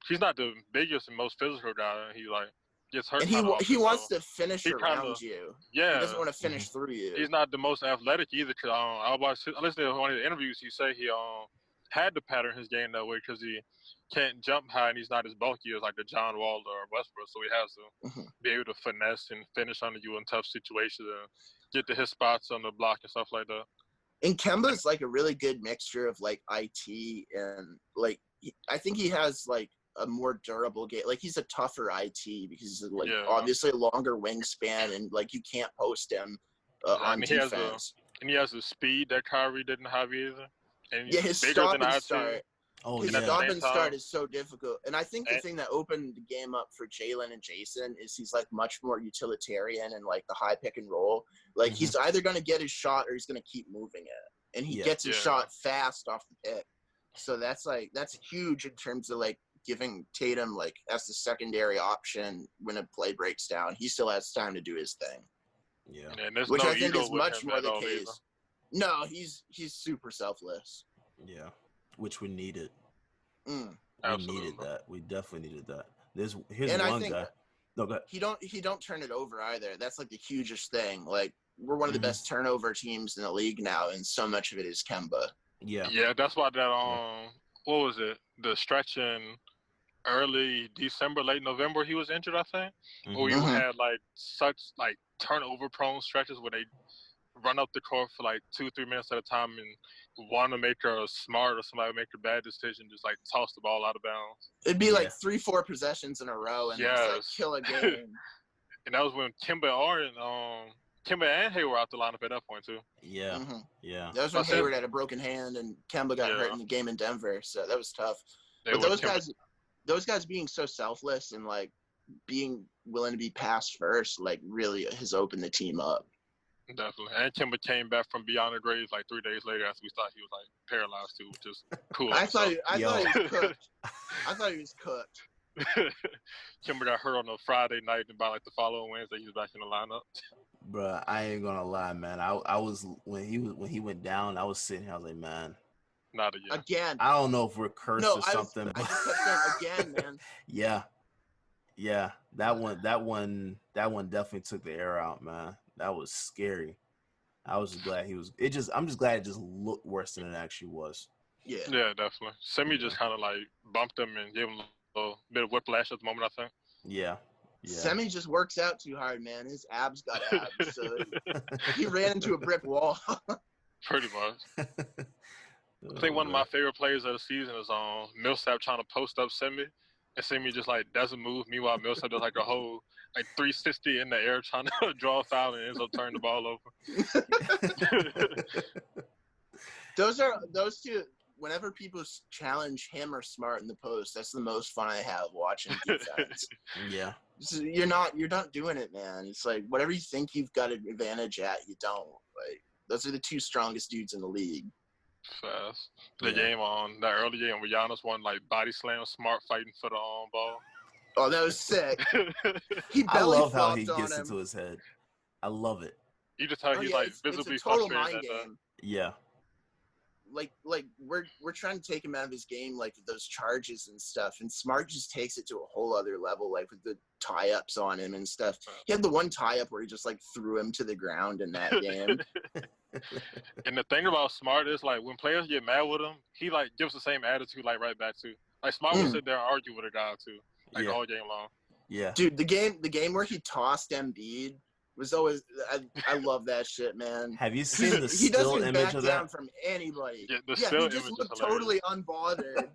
Speaker 1: He's not the biggest and most physical guy. He like gets hurt.
Speaker 2: And he wants to finish around you.
Speaker 1: Yeah.
Speaker 2: He doesn't want to finish through you.
Speaker 1: He's not the most athletic either. Cause I listened to one of the interviews. He said he had to pattern his game that way because he can't jump high and he's not as bulky as like a John Wall or Westbrook. So he has to be able to finesse and finish under you in tough situations and get to his spots on the block and stuff like that.
Speaker 2: And Kemba's like a really good mixture of like IT and like I think he has like a more durable game. Like he's a tougher IT because he's like obviously a longer wingspan and like you can't post him on defense.
Speaker 1: He has the speed that Kyrie didn't have either. And
Speaker 2: his stop and start. His stop and start is so difficult. And I think the thing that opened the game up for Jalen and Jason is he's like much more utilitarian and like the high pick and roll. Like he's either going to get his shot or he's going to keep moving it. And he gets his shot fast off the pick. So that's huge in terms of like giving Tatum like as the secondary option when a play breaks down. He still has time to do his thing.
Speaker 1: Yeah. And
Speaker 2: which I think is much more the case. Either. No, he's super selfless.
Speaker 3: Yeah. Which we needed. We needed that. We definitely needed that. Here's one guy. No, go ahead.
Speaker 2: He don't turn it over either. That's like the hugest thing. Like we're one of the best turnover teams in the league now, and so much of it is Kemba.
Speaker 3: Yeah.
Speaker 1: Yeah, that's why that what was it? The stretch in early December, late November, he was injured, I think. Or we had like such like turnover prone stretches where they run up the court for like 2-3 minutes at a time and want to make a smart or somebody make a bad decision, just like toss the ball out of bounds.
Speaker 2: It'd be like 3-4 possessions in a row and just like kill a game.
Speaker 1: And that was when Kimba and Hayward were out the lineup at that point too.
Speaker 3: Yeah. Yeah.
Speaker 2: That was when Hayward had a broken hand and Kemba got hurt in the game in Denver, so that was tough. But those guys being so selfless and like being willing to be passed first, like really has opened the team up.
Speaker 1: Definitely. And Kemba came back from beyond the grave like 3 days later after we thought he was like paralyzed too, which is cool.
Speaker 2: I thought he was cooked. I thought he was cooked.
Speaker 1: Kimber got hurt on a Friday night, and by like the following Wednesday, he was back in the lineup.
Speaker 3: Bruh, I ain't gonna lie, man. I was when he went down, I was sitting here. I was like, man,
Speaker 1: Not again.
Speaker 2: Again.
Speaker 3: I don't know if we're cursed or something.
Speaker 2: I just kept saying again, man.
Speaker 3: Yeah. That one definitely took the air out, man. That was scary. I was just glad I'm just glad it just looked worse than it actually was.
Speaker 2: Yeah.
Speaker 1: Yeah, definitely. Semi just kind of like bumped him and gave him a little bit of whiplash at the moment, I think.
Speaker 3: Yeah.
Speaker 2: Semi just works out too hard, man. His abs got abs, so he ran into a brick wall.
Speaker 1: Pretty much. I think one of my favorite plays of the season is Millsap trying to post up Semi, and Semi just like doesn't move. Meanwhile, Millsap does like a whole like 360 in the air trying to draw a foul and ends up turning the ball over.
Speaker 2: Those two. Whenever people challenge him or Smart in the post, that's the most fun I have watching defense.
Speaker 3: Yeah.
Speaker 2: So you're not doing it, man. It's like whatever you think you've got an advantage at, you don't. Like those are the two strongest dudes in the league.
Speaker 1: Fast. The game on that early game where Giannis won like body slam, Smart fighting for the ball.
Speaker 2: Oh, that was sick.
Speaker 3: I love how he gets into his head. I love it.
Speaker 1: You just how he's like visibly
Speaker 2: it's a total
Speaker 1: frustrated.
Speaker 2: Mind game.
Speaker 3: Yeah.
Speaker 2: Like we're trying to take him out of his game, like those charges and stuff, and Smart just takes it to a whole other level, like with the tie-ups on him and stuff. He had the one tie-up where he just like threw him to the ground in that game.
Speaker 1: And the thing about Smart is like when players get mad with him, he like gives the same attitude like right back too. Like Smart will sit there and argue with a guy too, like all game long.
Speaker 3: Yeah,
Speaker 2: dude, the game where he tossed Embiid was always I love that shit, man.
Speaker 3: Have you seen the still image of that?
Speaker 2: He doesn't back down from anybody.
Speaker 1: Yeah,
Speaker 2: he just looked totally unbothered.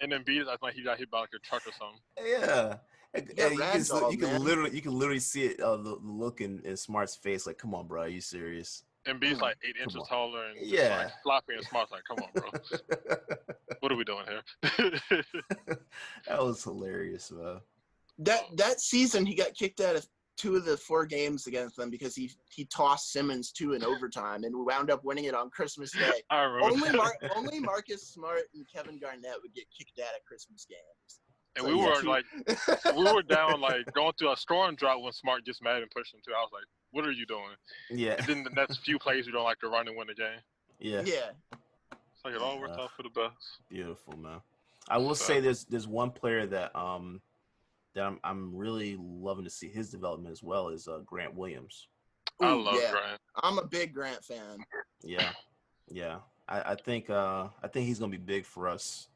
Speaker 1: And then Embiid, I think he got hit by like a truck or something.
Speaker 3: Yeah. You can literally see it, the look in Smart's face. Like, come on, bro, are you serious?
Speaker 1: Embiid's like 8 inches taller and like floppy, and Smart's like, come on, bro. What are we doing here?
Speaker 3: That was hilarious, man.
Speaker 2: That season, he got kicked out of 2 of the 4 games against them because he tossed Simmons 2 in overtime, and we wound up winning it on Christmas Day.
Speaker 1: I remember
Speaker 2: only Marcus Smart and Kevin Garnett would get kicked out at Christmas games.
Speaker 1: And so we were down like going through a storm drought when Smart gets mad and pushed him too. I was like, what are you doing?
Speaker 3: Yeah.
Speaker 1: And then the next few plays you don't like to run and win the game.
Speaker 2: Yeah.
Speaker 1: It's like it all worked out for the best.
Speaker 3: Beautiful, man. I will say there's one player that I'm really loving to see his development as well is Grant Williams.
Speaker 1: I love Grant.
Speaker 2: I'm a big Grant fan.
Speaker 3: Yeah. I think he's gonna be big for us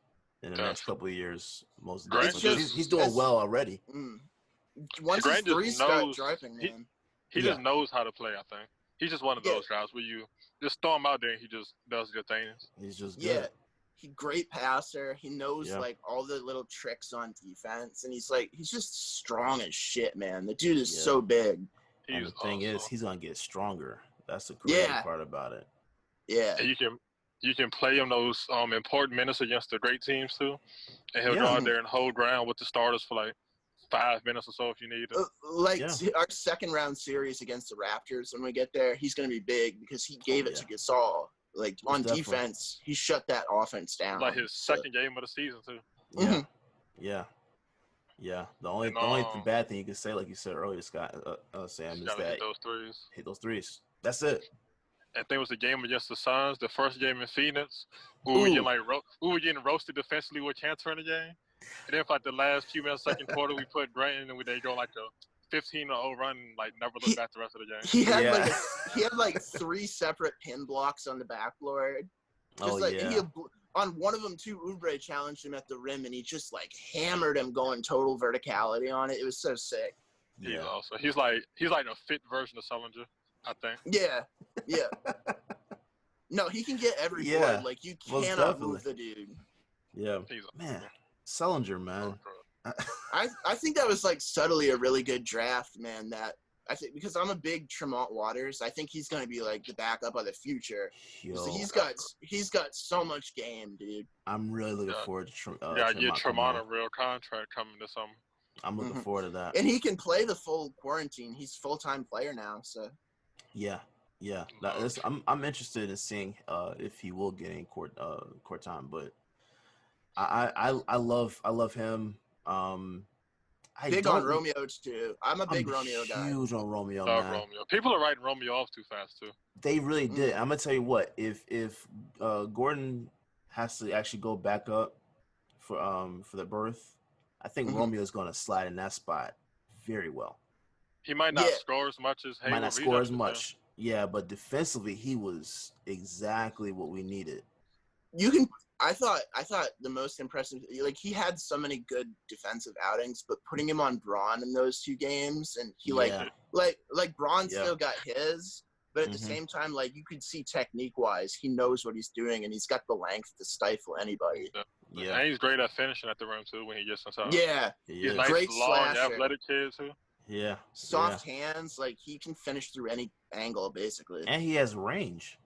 Speaker 3: in the next couple of years. He's doing well already.
Speaker 2: Once his threes start dropping, man.
Speaker 1: He just knows how to play. I think he's just one of those guys where you just throw him out there and he just does good things.
Speaker 3: He's just good.
Speaker 2: Yeah. He's great passer. He knows like all the little tricks on defense, and he's just strong as shit, man. The dude is so big.
Speaker 3: And the thing is, he's gonna get stronger. That's the crazy part about it.
Speaker 2: Yeah.
Speaker 1: And you can play him those important minutes against the great teams too, and he'll go out there and hold ground with the starters for like 5 minutes or so if you need it.
Speaker 2: Our second round series against the Raptors, when we get there, he's gonna be big because he gave it to Gasol. Like on defense, he shut that offense down.
Speaker 1: Like his second game of the season too.
Speaker 3: Yeah. The only bad thing you can say, like you said earlier, Scott, Sam, is that hit those threes. That's it.
Speaker 1: I think it was the game against the Suns, the first game in Phoenix. We were getting roasted defensively with Cantor in the game. And then for like the last few minutes, second quarter, we put Grant in and they go like a 15-0 run and like never look back the rest of the game.
Speaker 2: He had like 3 separate pin blocks on the backboard. On one of them too, Oubre challenged him at the rim and he just like hammered him going total verticality on it. It was so sick.
Speaker 1: He's awesome. He's like a fit version of Sullinger, I think.
Speaker 2: Yeah. No, he can get every board. Like you cannot move the dude.
Speaker 3: Yeah. Man. Sullinger, man.
Speaker 2: I think that was like subtly a really good draft, man. That I think because I'm a big Tremont Waters, I think he's going to be like the backup of the future. So he's got so much game, dude.
Speaker 3: I'm really looking forward to Tremont.
Speaker 1: Get Tremont a real contract coming this summer.
Speaker 3: I'm looking forward to that.
Speaker 2: And he can play the full quarantine. He's a full-time player now, so.
Speaker 3: Yeah. I'm interested in seeing if he will get any court time, but I love him.
Speaker 2: Big on Romeo too. I'm a big Romeo guy.
Speaker 3: Huge on Romeo, man.
Speaker 1: Romeo. People are writing Romeo off too fast too.
Speaker 3: They really did. I'm gonna tell you what. If Gordon has to actually go back up for the birth, I think Romeo's gonna slide in that spot very well.
Speaker 1: He might not score as much as Hayward.
Speaker 3: Might not score as much. Yeah, but defensively, he was exactly what we needed.
Speaker 2: I thought the most impressive, like he had so many good defensive outings, but putting him on Braun in those 2 games, and he like Braun still got his, but at the same time, like you could see technique wise, he knows what he's doing, and he's got the length to stifle anybody.
Speaker 1: Yeah, and he's great at finishing at the rim too when he gets inside.
Speaker 2: Yeah,
Speaker 1: he's nice, great long, slasher. Athletic kid too.
Speaker 3: Yeah,
Speaker 2: soft hands, like he can finish through any angle basically,
Speaker 3: and he has range.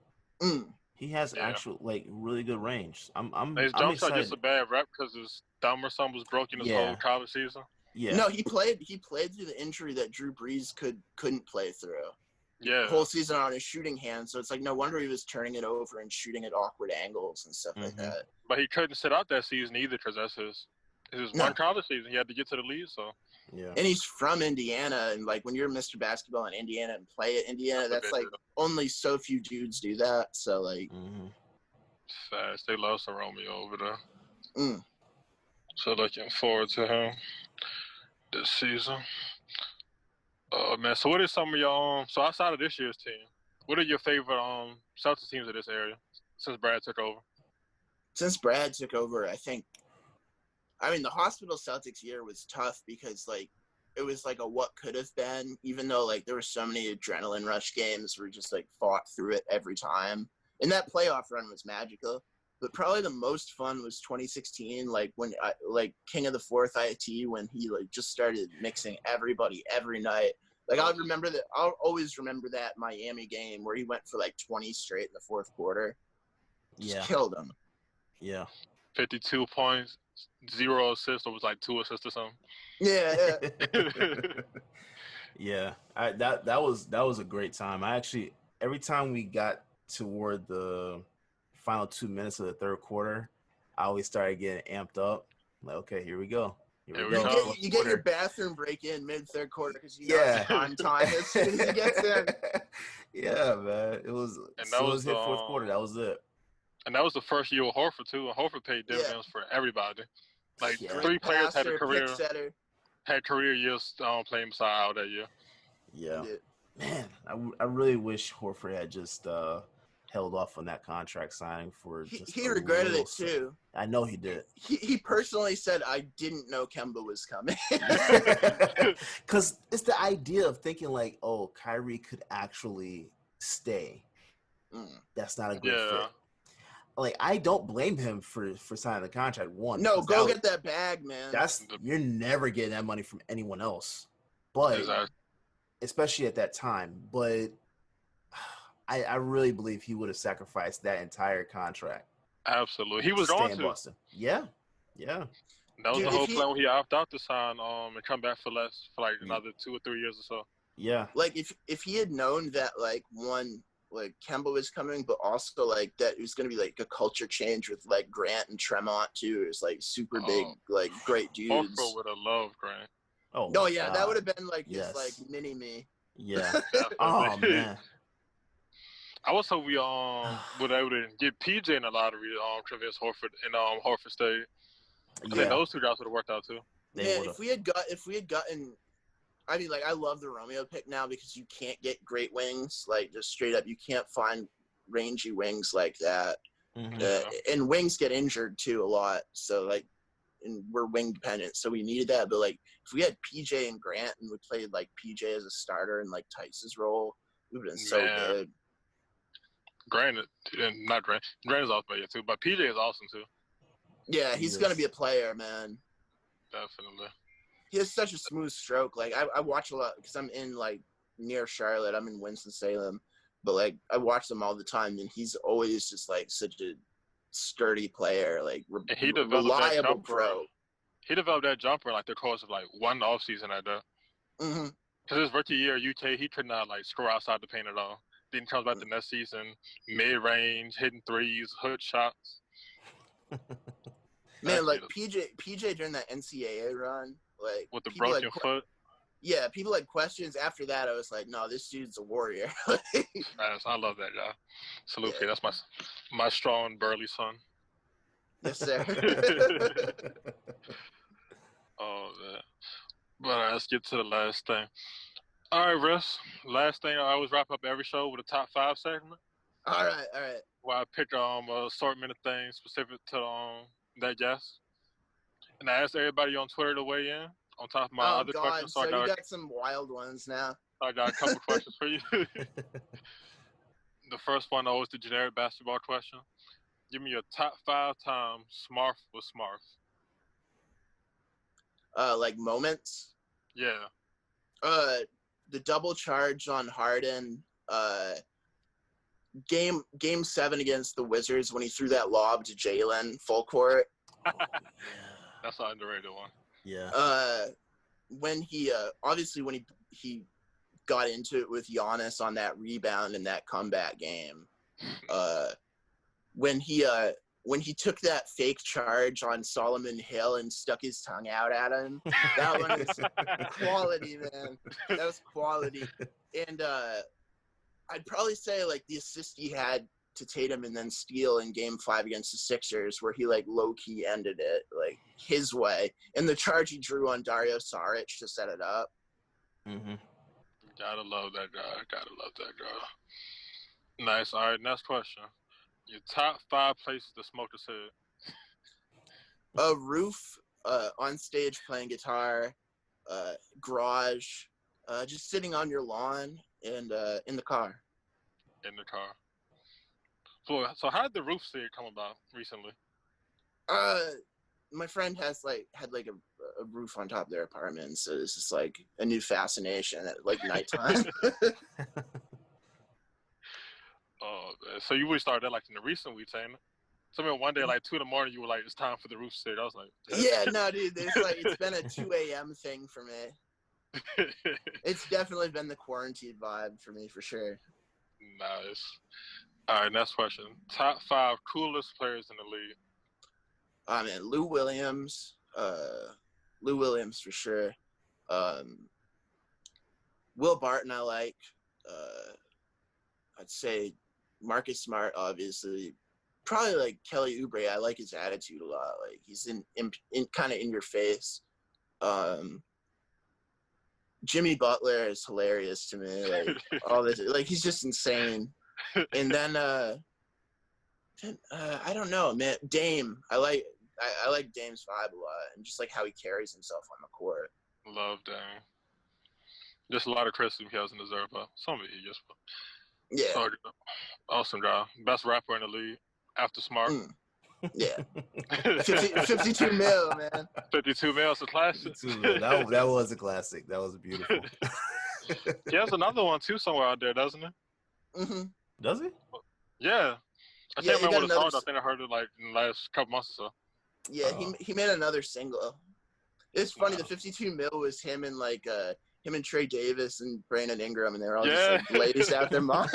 Speaker 3: He has actual like really good range.
Speaker 1: His jump shot gets a bad rep because his thumb or something was broken his whole college season.
Speaker 3: Yeah.
Speaker 2: No, he played through the injury that Drew Brees couldn't play through.
Speaker 1: Yeah.
Speaker 2: The whole season on his shooting hand, so it's like no wonder he was turning it over and shooting at awkward angles and stuff like that.
Speaker 1: But he couldn't sit out that season either because that's his one college season. He had to get to the league, so.
Speaker 3: Yeah.
Speaker 2: And he's from Indiana, and like when you're Mr. Basketball in Indiana and play at Indiana, that's like only so few dudes do that. So like,
Speaker 1: fast. They love some Romeo over there. So looking forward to him this season. Man, so what is some of your so outside of this year's team, what are your favorite Celtics teams of this area since Brad took over?
Speaker 2: Since Brad took over, I mean, the Hospital Celtics year was tough because, like, it was like a what could have been, even though, like, there were so many adrenaline rush games where we just, like, fought through it every time. And that playoff run was magical. But probably the most fun was 2016, like, when, King of the Fourth IT, when he, like, just started mixing everybody every night. Like, I'll always remember that Miami game where he went for, like, 20 straight in the fourth quarter. Just killed him.
Speaker 3: Yeah.
Speaker 1: 52 points. 0 assists, or was like 2 assists or something.
Speaker 2: Yeah.
Speaker 3: Yeah, that was a great time. I actually every time we got toward the final 2 minutes of the third quarter, I always started getting amped up. Like, okay, here we go.
Speaker 2: You get your bathroom break in mid third quarter because you know it's prime time as soon as he gets in.
Speaker 3: Yeah, man. It was as soon as hit fourth quarter. That was it.
Speaker 1: And that was the first year with Horford too. And Horford paid dividends for everybody. Like 3 players had career years playing beside Al that year.
Speaker 3: Yeah, man, I really wish Horford had just held off on that contract signing for.
Speaker 2: He regretted it too.
Speaker 3: I know he did.
Speaker 2: He personally said, "I didn't know Kemba was coming."
Speaker 3: Because it's the idea of thinking like, oh, Kyrie could actually stay. That's not a good fit. Like, I don't blame him for signing the contract.
Speaker 2: No, go get that bag, man.
Speaker 3: You're never getting that money from anyone else, but especially at that time. But I really believe he would have sacrificed that entire contract.
Speaker 1: Absolutely, he was going to
Speaker 3: Boston. Yeah.
Speaker 1: That was the whole plan when he opted out to sign and come back for less for like another 2 or 3 years or so.
Speaker 3: Yeah,
Speaker 2: like if he had known that like Kemba was coming, but also like that it was going to be like a culture change with like Grant and Tremont too. It was like super big, like great dudes.
Speaker 1: Horford would have loved Grant.
Speaker 2: Oh yeah, that would have been like his like mini me.
Speaker 3: Yeah. Oh man.
Speaker 1: I was hoping we would able to get PJ in the lottery convince Horford and Horford stayed. I think those 2 guys would have worked out too.
Speaker 2: If we had gotten. I mean, like, I love the Romeo pick now because you can't get great wings. Like, just straight up, you can't find rangy wings like that. And wings get injured, too, a lot. So, like, and we're wing dependent. So we needed that. But, like, if we had PJ and Grant and we played, like, PJ as a starter and, like, Tice's role, it would have been so good.
Speaker 1: Grant is awesome, too. But PJ is awesome, too.
Speaker 2: Yeah, he's going to be a player, man.
Speaker 1: Definitely.
Speaker 2: He has such a smooth stroke. Like I watch a lot because I'm in like near Charlotte. I'm in Winston-Salem, but like I watch them all the time, and he's always just like such a sturdy player, like reliable pro.
Speaker 1: He developed that jumper like the course of like one off season at that. Because his rookie year at UK, he could not like score outside the paint at all. Then he comes back the next season, mid range, hitting threes, hood shots.
Speaker 2: Man, like PJ during that NCAA run, like
Speaker 1: with the broken foot.
Speaker 2: Yeah, people had questions. After that, I was like, no, this dude's a warrior.
Speaker 1: I love that guy. Salute, yeah. That's my strong, burly son.
Speaker 2: Yes, sir.
Speaker 1: Oh, man. But let's get to the last thing. All right, Riff. Last thing, I always wrap up every show with a top 5 segment.
Speaker 2: All right.
Speaker 1: Where I pick a assortment of things specific to that guest. And I asked everybody on Twitter to weigh in on top of my other questions.
Speaker 2: So you got some wild ones now.
Speaker 1: I got a couple questions for you. The first one, always the generic basketball question. Give me your top 5 times Smarf was Smarf.
Speaker 2: Like moments?
Speaker 1: Yeah.
Speaker 2: The double charge on Harden. Game 7 against the Wizards when he threw that lob to Jalen full court.
Speaker 1: That's an underrated one.
Speaker 3: Yeah.
Speaker 2: When he obviously when he got into it with Giannis on that rebound in that comeback game. When he took that fake charge on Solomon Hill and stuck his tongue out at him. That one was quality, man. That was quality. And I'd probably say like the assist he had to Tatum and then steal in game 5 against the Sixers where he like low-key ended it like his way. And the charge he drew on Dario Saric to set it up.
Speaker 3: Mm-hmm.
Speaker 1: Gotta love that guy. Nice. All right, next question. Your top 5 places to smoke a cig.
Speaker 2: A roof, on stage playing guitar, garage, just sitting on your lawn, and in the car.
Speaker 1: In the car. So how did the roof cig come about recently?
Speaker 2: My friend had a roof on top of their apartment, so it's just like a new fascination at like nighttime.
Speaker 1: Oh, man. So you really started that like in the recent weeks, ain't it? So I mean, one day like 2 a.m, you were like, "It's time for the roof cig." I was like,
Speaker 2: "Yeah, no, dude. It's been a 2 a.m. thing for me. It's definitely been the quarantine vibe for me for sure."
Speaker 1: Nice. All right, next question. Top 5 coolest players in the league.
Speaker 2: Man, Lou Williams. Lou Williams for sure. Will Barton I like. I'd say Marcus Smart, obviously. Probably like Kelly Oubre. I like his attitude a lot. Like he's in kind of in your face. Jimmy Butler is hilarious to me. Like all this, like he's just insane. And then I don't know, man. Dame. I like Dame's vibe a lot, and just like how he carries himself on the court.
Speaker 1: Love Dame. Just a lot of criticism he doesn't deserve, but some of it he just.
Speaker 2: Yeah.
Speaker 1: Awesome guy. Best rapper in the league after Smart.
Speaker 2: Yeah. 52 mil, man.
Speaker 1: 52 mil is a classic.
Speaker 3: That was a classic. That was beautiful.
Speaker 1: He has another one too somewhere out there, doesn't he?
Speaker 2: Mm-hmm.
Speaker 3: Does he?
Speaker 1: Yeah. I can't remember what it's called. I think I heard it like in the last couple months or so.
Speaker 2: Yeah, he made another single. It's funny, the 52 mil was him and like him and Trey Davis and Brandon Ingram, and they were all just like blazed out their mind.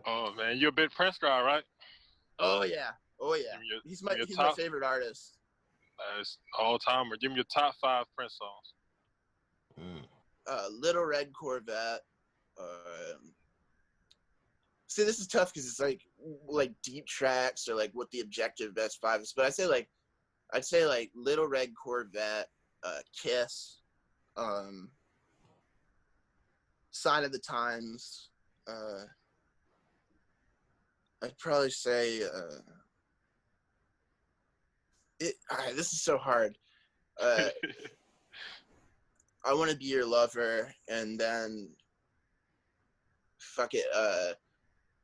Speaker 1: Oh man, you're a big Prince guy, right?
Speaker 2: Oh yeah. He's my favorite artist.
Speaker 1: Nice. All timer. Give me your top 5 Prince songs.
Speaker 2: Little Red Corvette. See, this is tough because it's like deep tracks or like what the objective best 5 is. But I'd say like Little Red Corvette, Kiss, Sign of the Times. I'd probably say this is so hard. I Want to Be Your Lover, and then fuck it,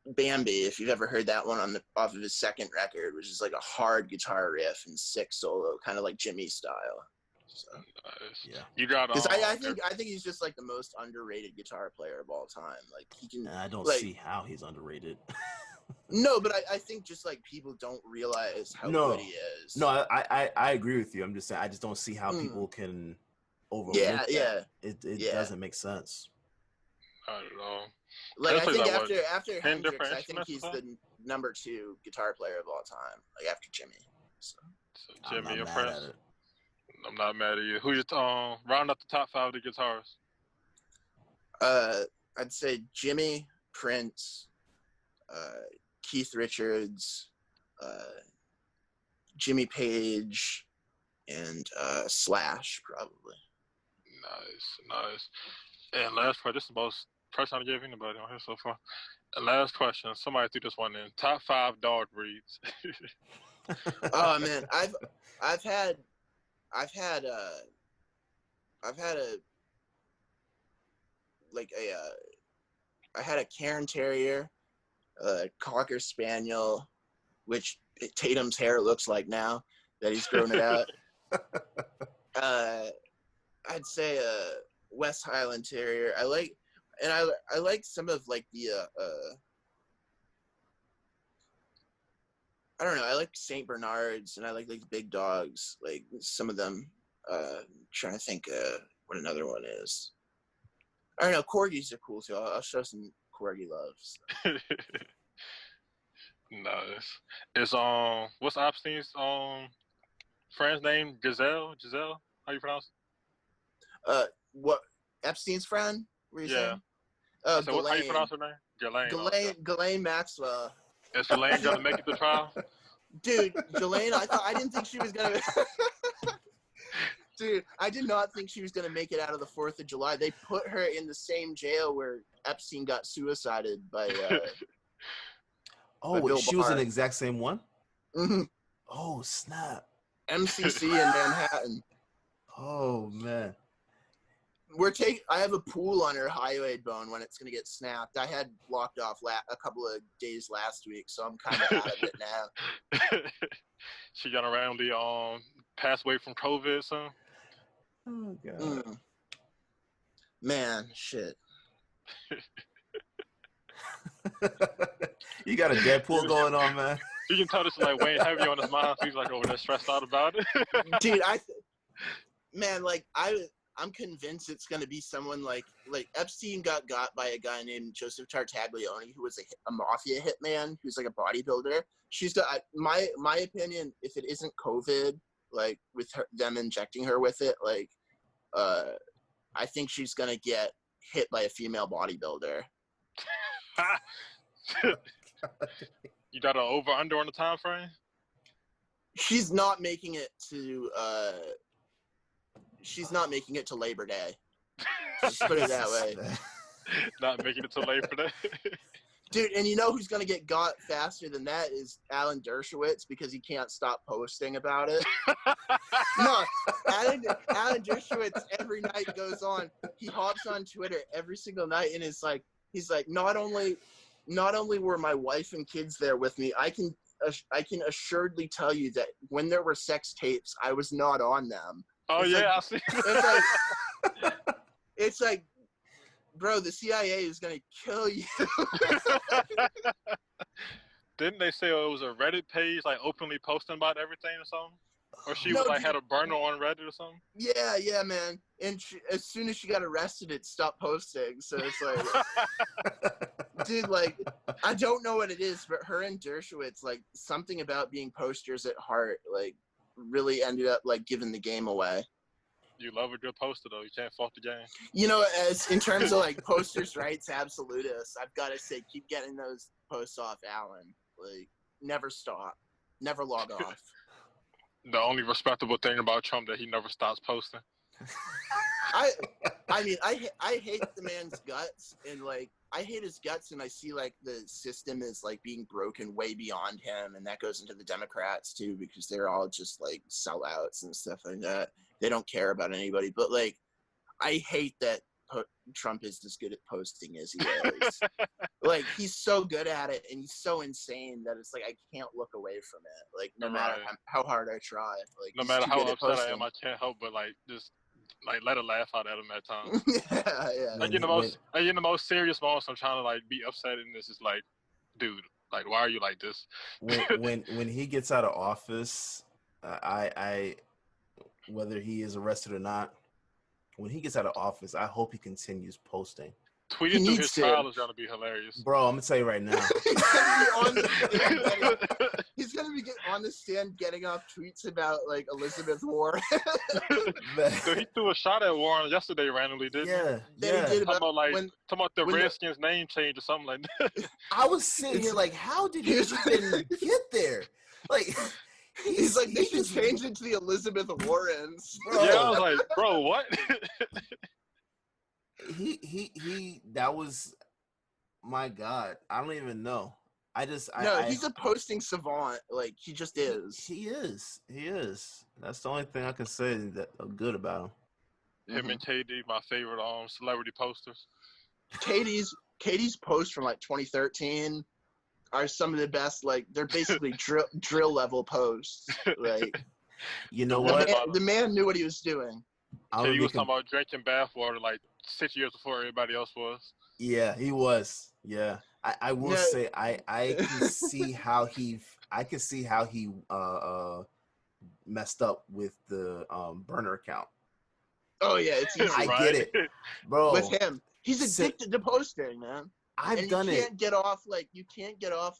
Speaker 2: Bambi, if you've ever heard that one off of his second record, which is like a hard guitar riff and sick solo, kind of like Jimmy style. So,
Speaker 1: nice.
Speaker 3: Yeah,
Speaker 1: you got.
Speaker 2: Because I think he's just like the most underrated guitar player of all time. Like he can.
Speaker 3: I don't see how he's underrated.
Speaker 2: No, but I think just like people don't realize how good he is.
Speaker 3: No, I agree with you. I'm just saying I just don't see how people can overlook that. It doesn't make sense.
Speaker 1: I don't know.
Speaker 2: Like, I
Speaker 1: plays
Speaker 2: think
Speaker 1: like
Speaker 2: after
Speaker 1: 10
Speaker 2: Hendrix,
Speaker 1: different
Speaker 2: I think
Speaker 1: instruments or
Speaker 2: he's
Speaker 1: something?
Speaker 2: the number 2 guitar player of all time, like after Jimmy. So,
Speaker 1: So
Speaker 3: I'm
Speaker 1: Jimmy,
Speaker 3: not
Speaker 1: your
Speaker 3: mad
Speaker 1: friends.
Speaker 3: at it.
Speaker 1: I'm not mad at you. Who you round up the top 5 of the guitarists?
Speaker 2: I'd say Jimmy, Prince, Keith Richards, Jimmy Page, and Slash probably.
Speaker 1: Nice. And last question, this is the most person I gave anybody on here so far. And last question, somebody threw this one in. Top 5 dog breeds.
Speaker 2: Oh man, I've had a I had a Cairn Terrier, a Cocker Spaniel, which Tatum's hair looks like now that he's grown it out. I'd say a West Highland Terrier. I like some of like the I don't know. I like Saint Bernards, and I like the big dogs. Like some of them. Trying to think what another one is. I don't know. Corgis are cool too. I'll show some corgi love. So.
Speaker 1: Nice. It's what's Epstein's friend's name? Giselle? How you pronounce
Speaker 2: What Epstein's friend? What are you
Speaker 1: it? Yeah.
Speaker 2: saying?
Speaker 1: So how you pronounce her name? Ghislaine.
Speaker 2: Ghislaine Maxwell.
Speaker 1: Is Ghislaine gonna make it to trial?
Speaker 2: Dude, Ghislaine, I didn't think she was gonna. Dude, I did not think she was gonna make it out of the 4th of July. They put her in the same jail where Epstein got suicided by.
Speaker 3: Oh,
Speaker 2: Bill
Speaker 3: she
Speaker 2: Barr.
Speaker 3: was in the exact same one?
Speaker 2: Mm-hmm.
Speaker 3: Oh, snap.
Speaker 2: MCC in Manhattan.
Speaker 3: Oh, man.
Speaker 2: I have a pool on her hyoid bone when it's going to get snapped. I had blocked off a couple of days last week, so I'm kind of out of it now.
Speaker 1: She got around the pass away from COVID, so.
Speaker 3: Oh, God.
Speaker 2: Man, shit.
Speaker 3: You got a Deadpool going on, man.
Speaker 1: You can tell this is like weighing heavy on his mind. So he's like over there stressed out about it.
Speaker 2: Dude, I'm convinced it's gonna be someone like Epstein got by a guy named Joseph Tartaglione, who was a mafia hitman, who's like a bodybuilder. She's got my opinion. If it isn't COVID, like with them injecting her with it, like, I think she's gonna get hit by a female bodybuilder.
Speaker 1: You got an over under on the time frame?
Speaker 2: She's not making it to Labor Day. Just put it that way.
Speaker 1: Not making it to Labor Day.
Speaker 2: Dude, and you know who's gonna get got faster than that is Alan Dershowitz, because he can't stop posting about it. No, Alan Dershowitz every night goes on. He hops on Twitter every single night and he's like, not only were my wife and kids there with me, I can assuredly tell you that when there were sex tapes, I was not on them.
Speaker 1: Oh,
Speaker 2: it's
Speaker 1: yeah,
Speaker 2: like,
Speaker 1: I see.
Speaker 2: It's like, bro, the CIA is gonna kill you.
Speaker 1: Didn't they say it was a Reddit page, like openly posting about everything or something? Or she was like had a burner on Reddit or something?
Speaker 2: Yeah, man. And as soon as she got arrested, it stopped posting. So it's like, dude, like, I don't know what it is, but her and Dershowitz, like, something about being posters at heart, like, really ended up like giving the game away.
Speaker 1: You love a good poster though. You can't fault the game.
Speaker 2: You know, as in terms of like posters rights absolutists, I've got to say, keep getting those posts off Alan. Like, never stop, never log off.
Speaker 1: The only respectable thing about Trump that he never stops posting.
Speaker 2: I mean, I hate the man's guts, and like, I hate his guts, and I see like the system is like being broken way beyond him, and that goes into the Democrats too, because they're all just like sellouts and stuff like that. They don't care about anybody. But like, I hate that Trump is as good at posting as he is. Like, he's so good at it, and he's so insane that it's like I can't look away from it. Like, no matter how hard I try. Like,
Speaker 1: no matter how upset I am, I can't help but like just like let a laugh out at him at times.
Speaker 2: Yeah.
Speaker 1: Like in the most serious moments, I'm trying to like be upset, and this is like, dude, like, why are you like this?
Speaker 3: when he gets out of office, I whether he is arrested or not, when he gets out of office, I hope he continues posting.
Speaker 1: Tweeting through his trial is gonna be hilarious.
Speaker 3: Bro, I'm gonna tell you right now.
Speaker 2: He's gonna be on the stand getting off tweets about like Elizabeth Warren.
Speaker 1: So he threw a shot at Warren yesterday randomly, didn't he?
Speaker 2: Yeah. He did
Speaker 1: talking about the Redskins name change or something like that.
Speaker 3: I was sitting here like, how did he even get there? Like,
Speaker 2: he's like, they should change it to the Elizabeth Warrens.
Speaker 1: Bro. Yeah, I was like, bro, what?
Speaker 3: he that was, my God, I don't even know.
Speaker 2: He's a posting savant. Like, he just is.
Speaker 3: He is. That's the only thing I can say that good about him.
Speaker 1: Him and KD, my favorite celebrity posters.
Speaker 2: Katie's posts from like 2013 are some of the best. Like, they're basically drill level posts. Like,
Speaker 3: you know what?
Speaker 2: The man knew what he was doing.
Speaker 1: He was talking about drinking bathwater like 6 years before everybody else was.
Speaker 3: Yeah, he was. Yeah, I will say I can see how he messed up with the burner account.
Speaker 2: Oh yeah, it's easy.
Speaker 3: I get it, bro.
Speaker 2: With him, he's addicted to posting, man.
Speaker 3: I've done it.
Speaker 2: You can't get off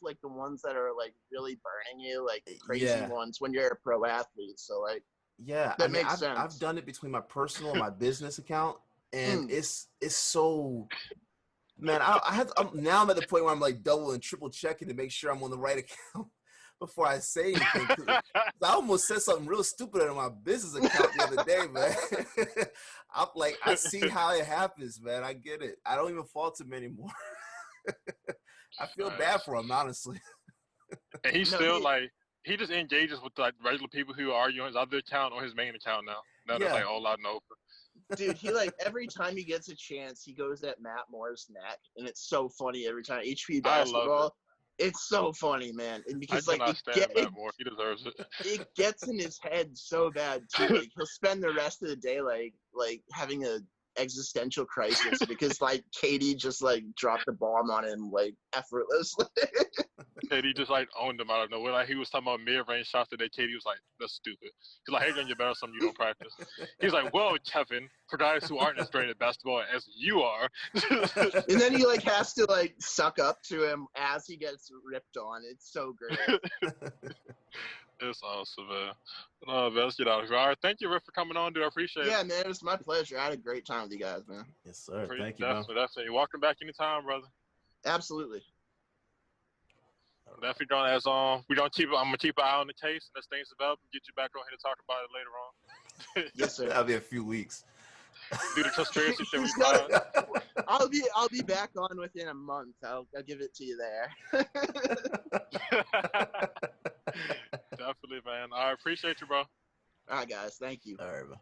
Speaker 2: like the ones that are like really burning you, like crazy ones when you're a pro athlete. So like, that makes sense.
Speaker 3: I've done it between my personal and my business account, and it's so. Man, I'm now at the point where I'm like double and triple checking to make sure I'm on the right account before I say anything. I almost said something real stupid on my business account the other day, man. I'm like, I see how it happens, man. I get it. I don't even fault him anymore. I feel bad for him, honestly.
Speaker 1: And he's still like, he just engages with like regular people who argue on his other account or his main account now. Now they're like all out and open.
Speaker 2: Dude, he like every time he gets a chance, he goes at Matt Moore's neck, and it's so funny every time. HP basketball, it's so funny, man. And because
Speaker 1: Matt Moore, he deserves it.
Speaker 2: It gets in his head so bad too. Like, he'll spend the rest of the day like having a existential crisis because like Katie just like dropped the bomb on him like effortlessly.
Speaker 1: Katie just like owned him out of nowhere. Like he was talking about mid-range shots today. Katie was like, "That's stupid." He's like, "Hey, John, you're better at something you don't practice." He's like, "Well, Kevin, for guys who aren't as great at basketball as you are."
Speaker 2: And then he like has to like suck up to him as he gets ripped on. It's so great.
Speaker 1: It's awesome, man. Let's get out of here. All right, thank you, Riff, for coming on, dude. I appreciate it.
Speaker 2: Yeah, man, it was my pleasure. I had a great time with you guys, man.
Speaker 3: Yes, sir. Thank you, man.
Speaker 1: Definitely. You're welcome back anytime, brother.
Speaker 2: Absolutely.
Speaker 1: Definitely gonna I'm gonna keep an eye on the case and as things develop and get you back on here to talk about it later on.
Speaker 2: Yes, sir.
Speaker 3: That'll be a few weeks.
Speaker 1: Do the conspiracy theory.
Speaker 2: I'll be back on within a month. I'll give it to you there.
Speaker 1: Definitely, man. I appreciate you, bro.
Speaker 2: All right, guys. Thank you.
Speaker 3: All right, bro.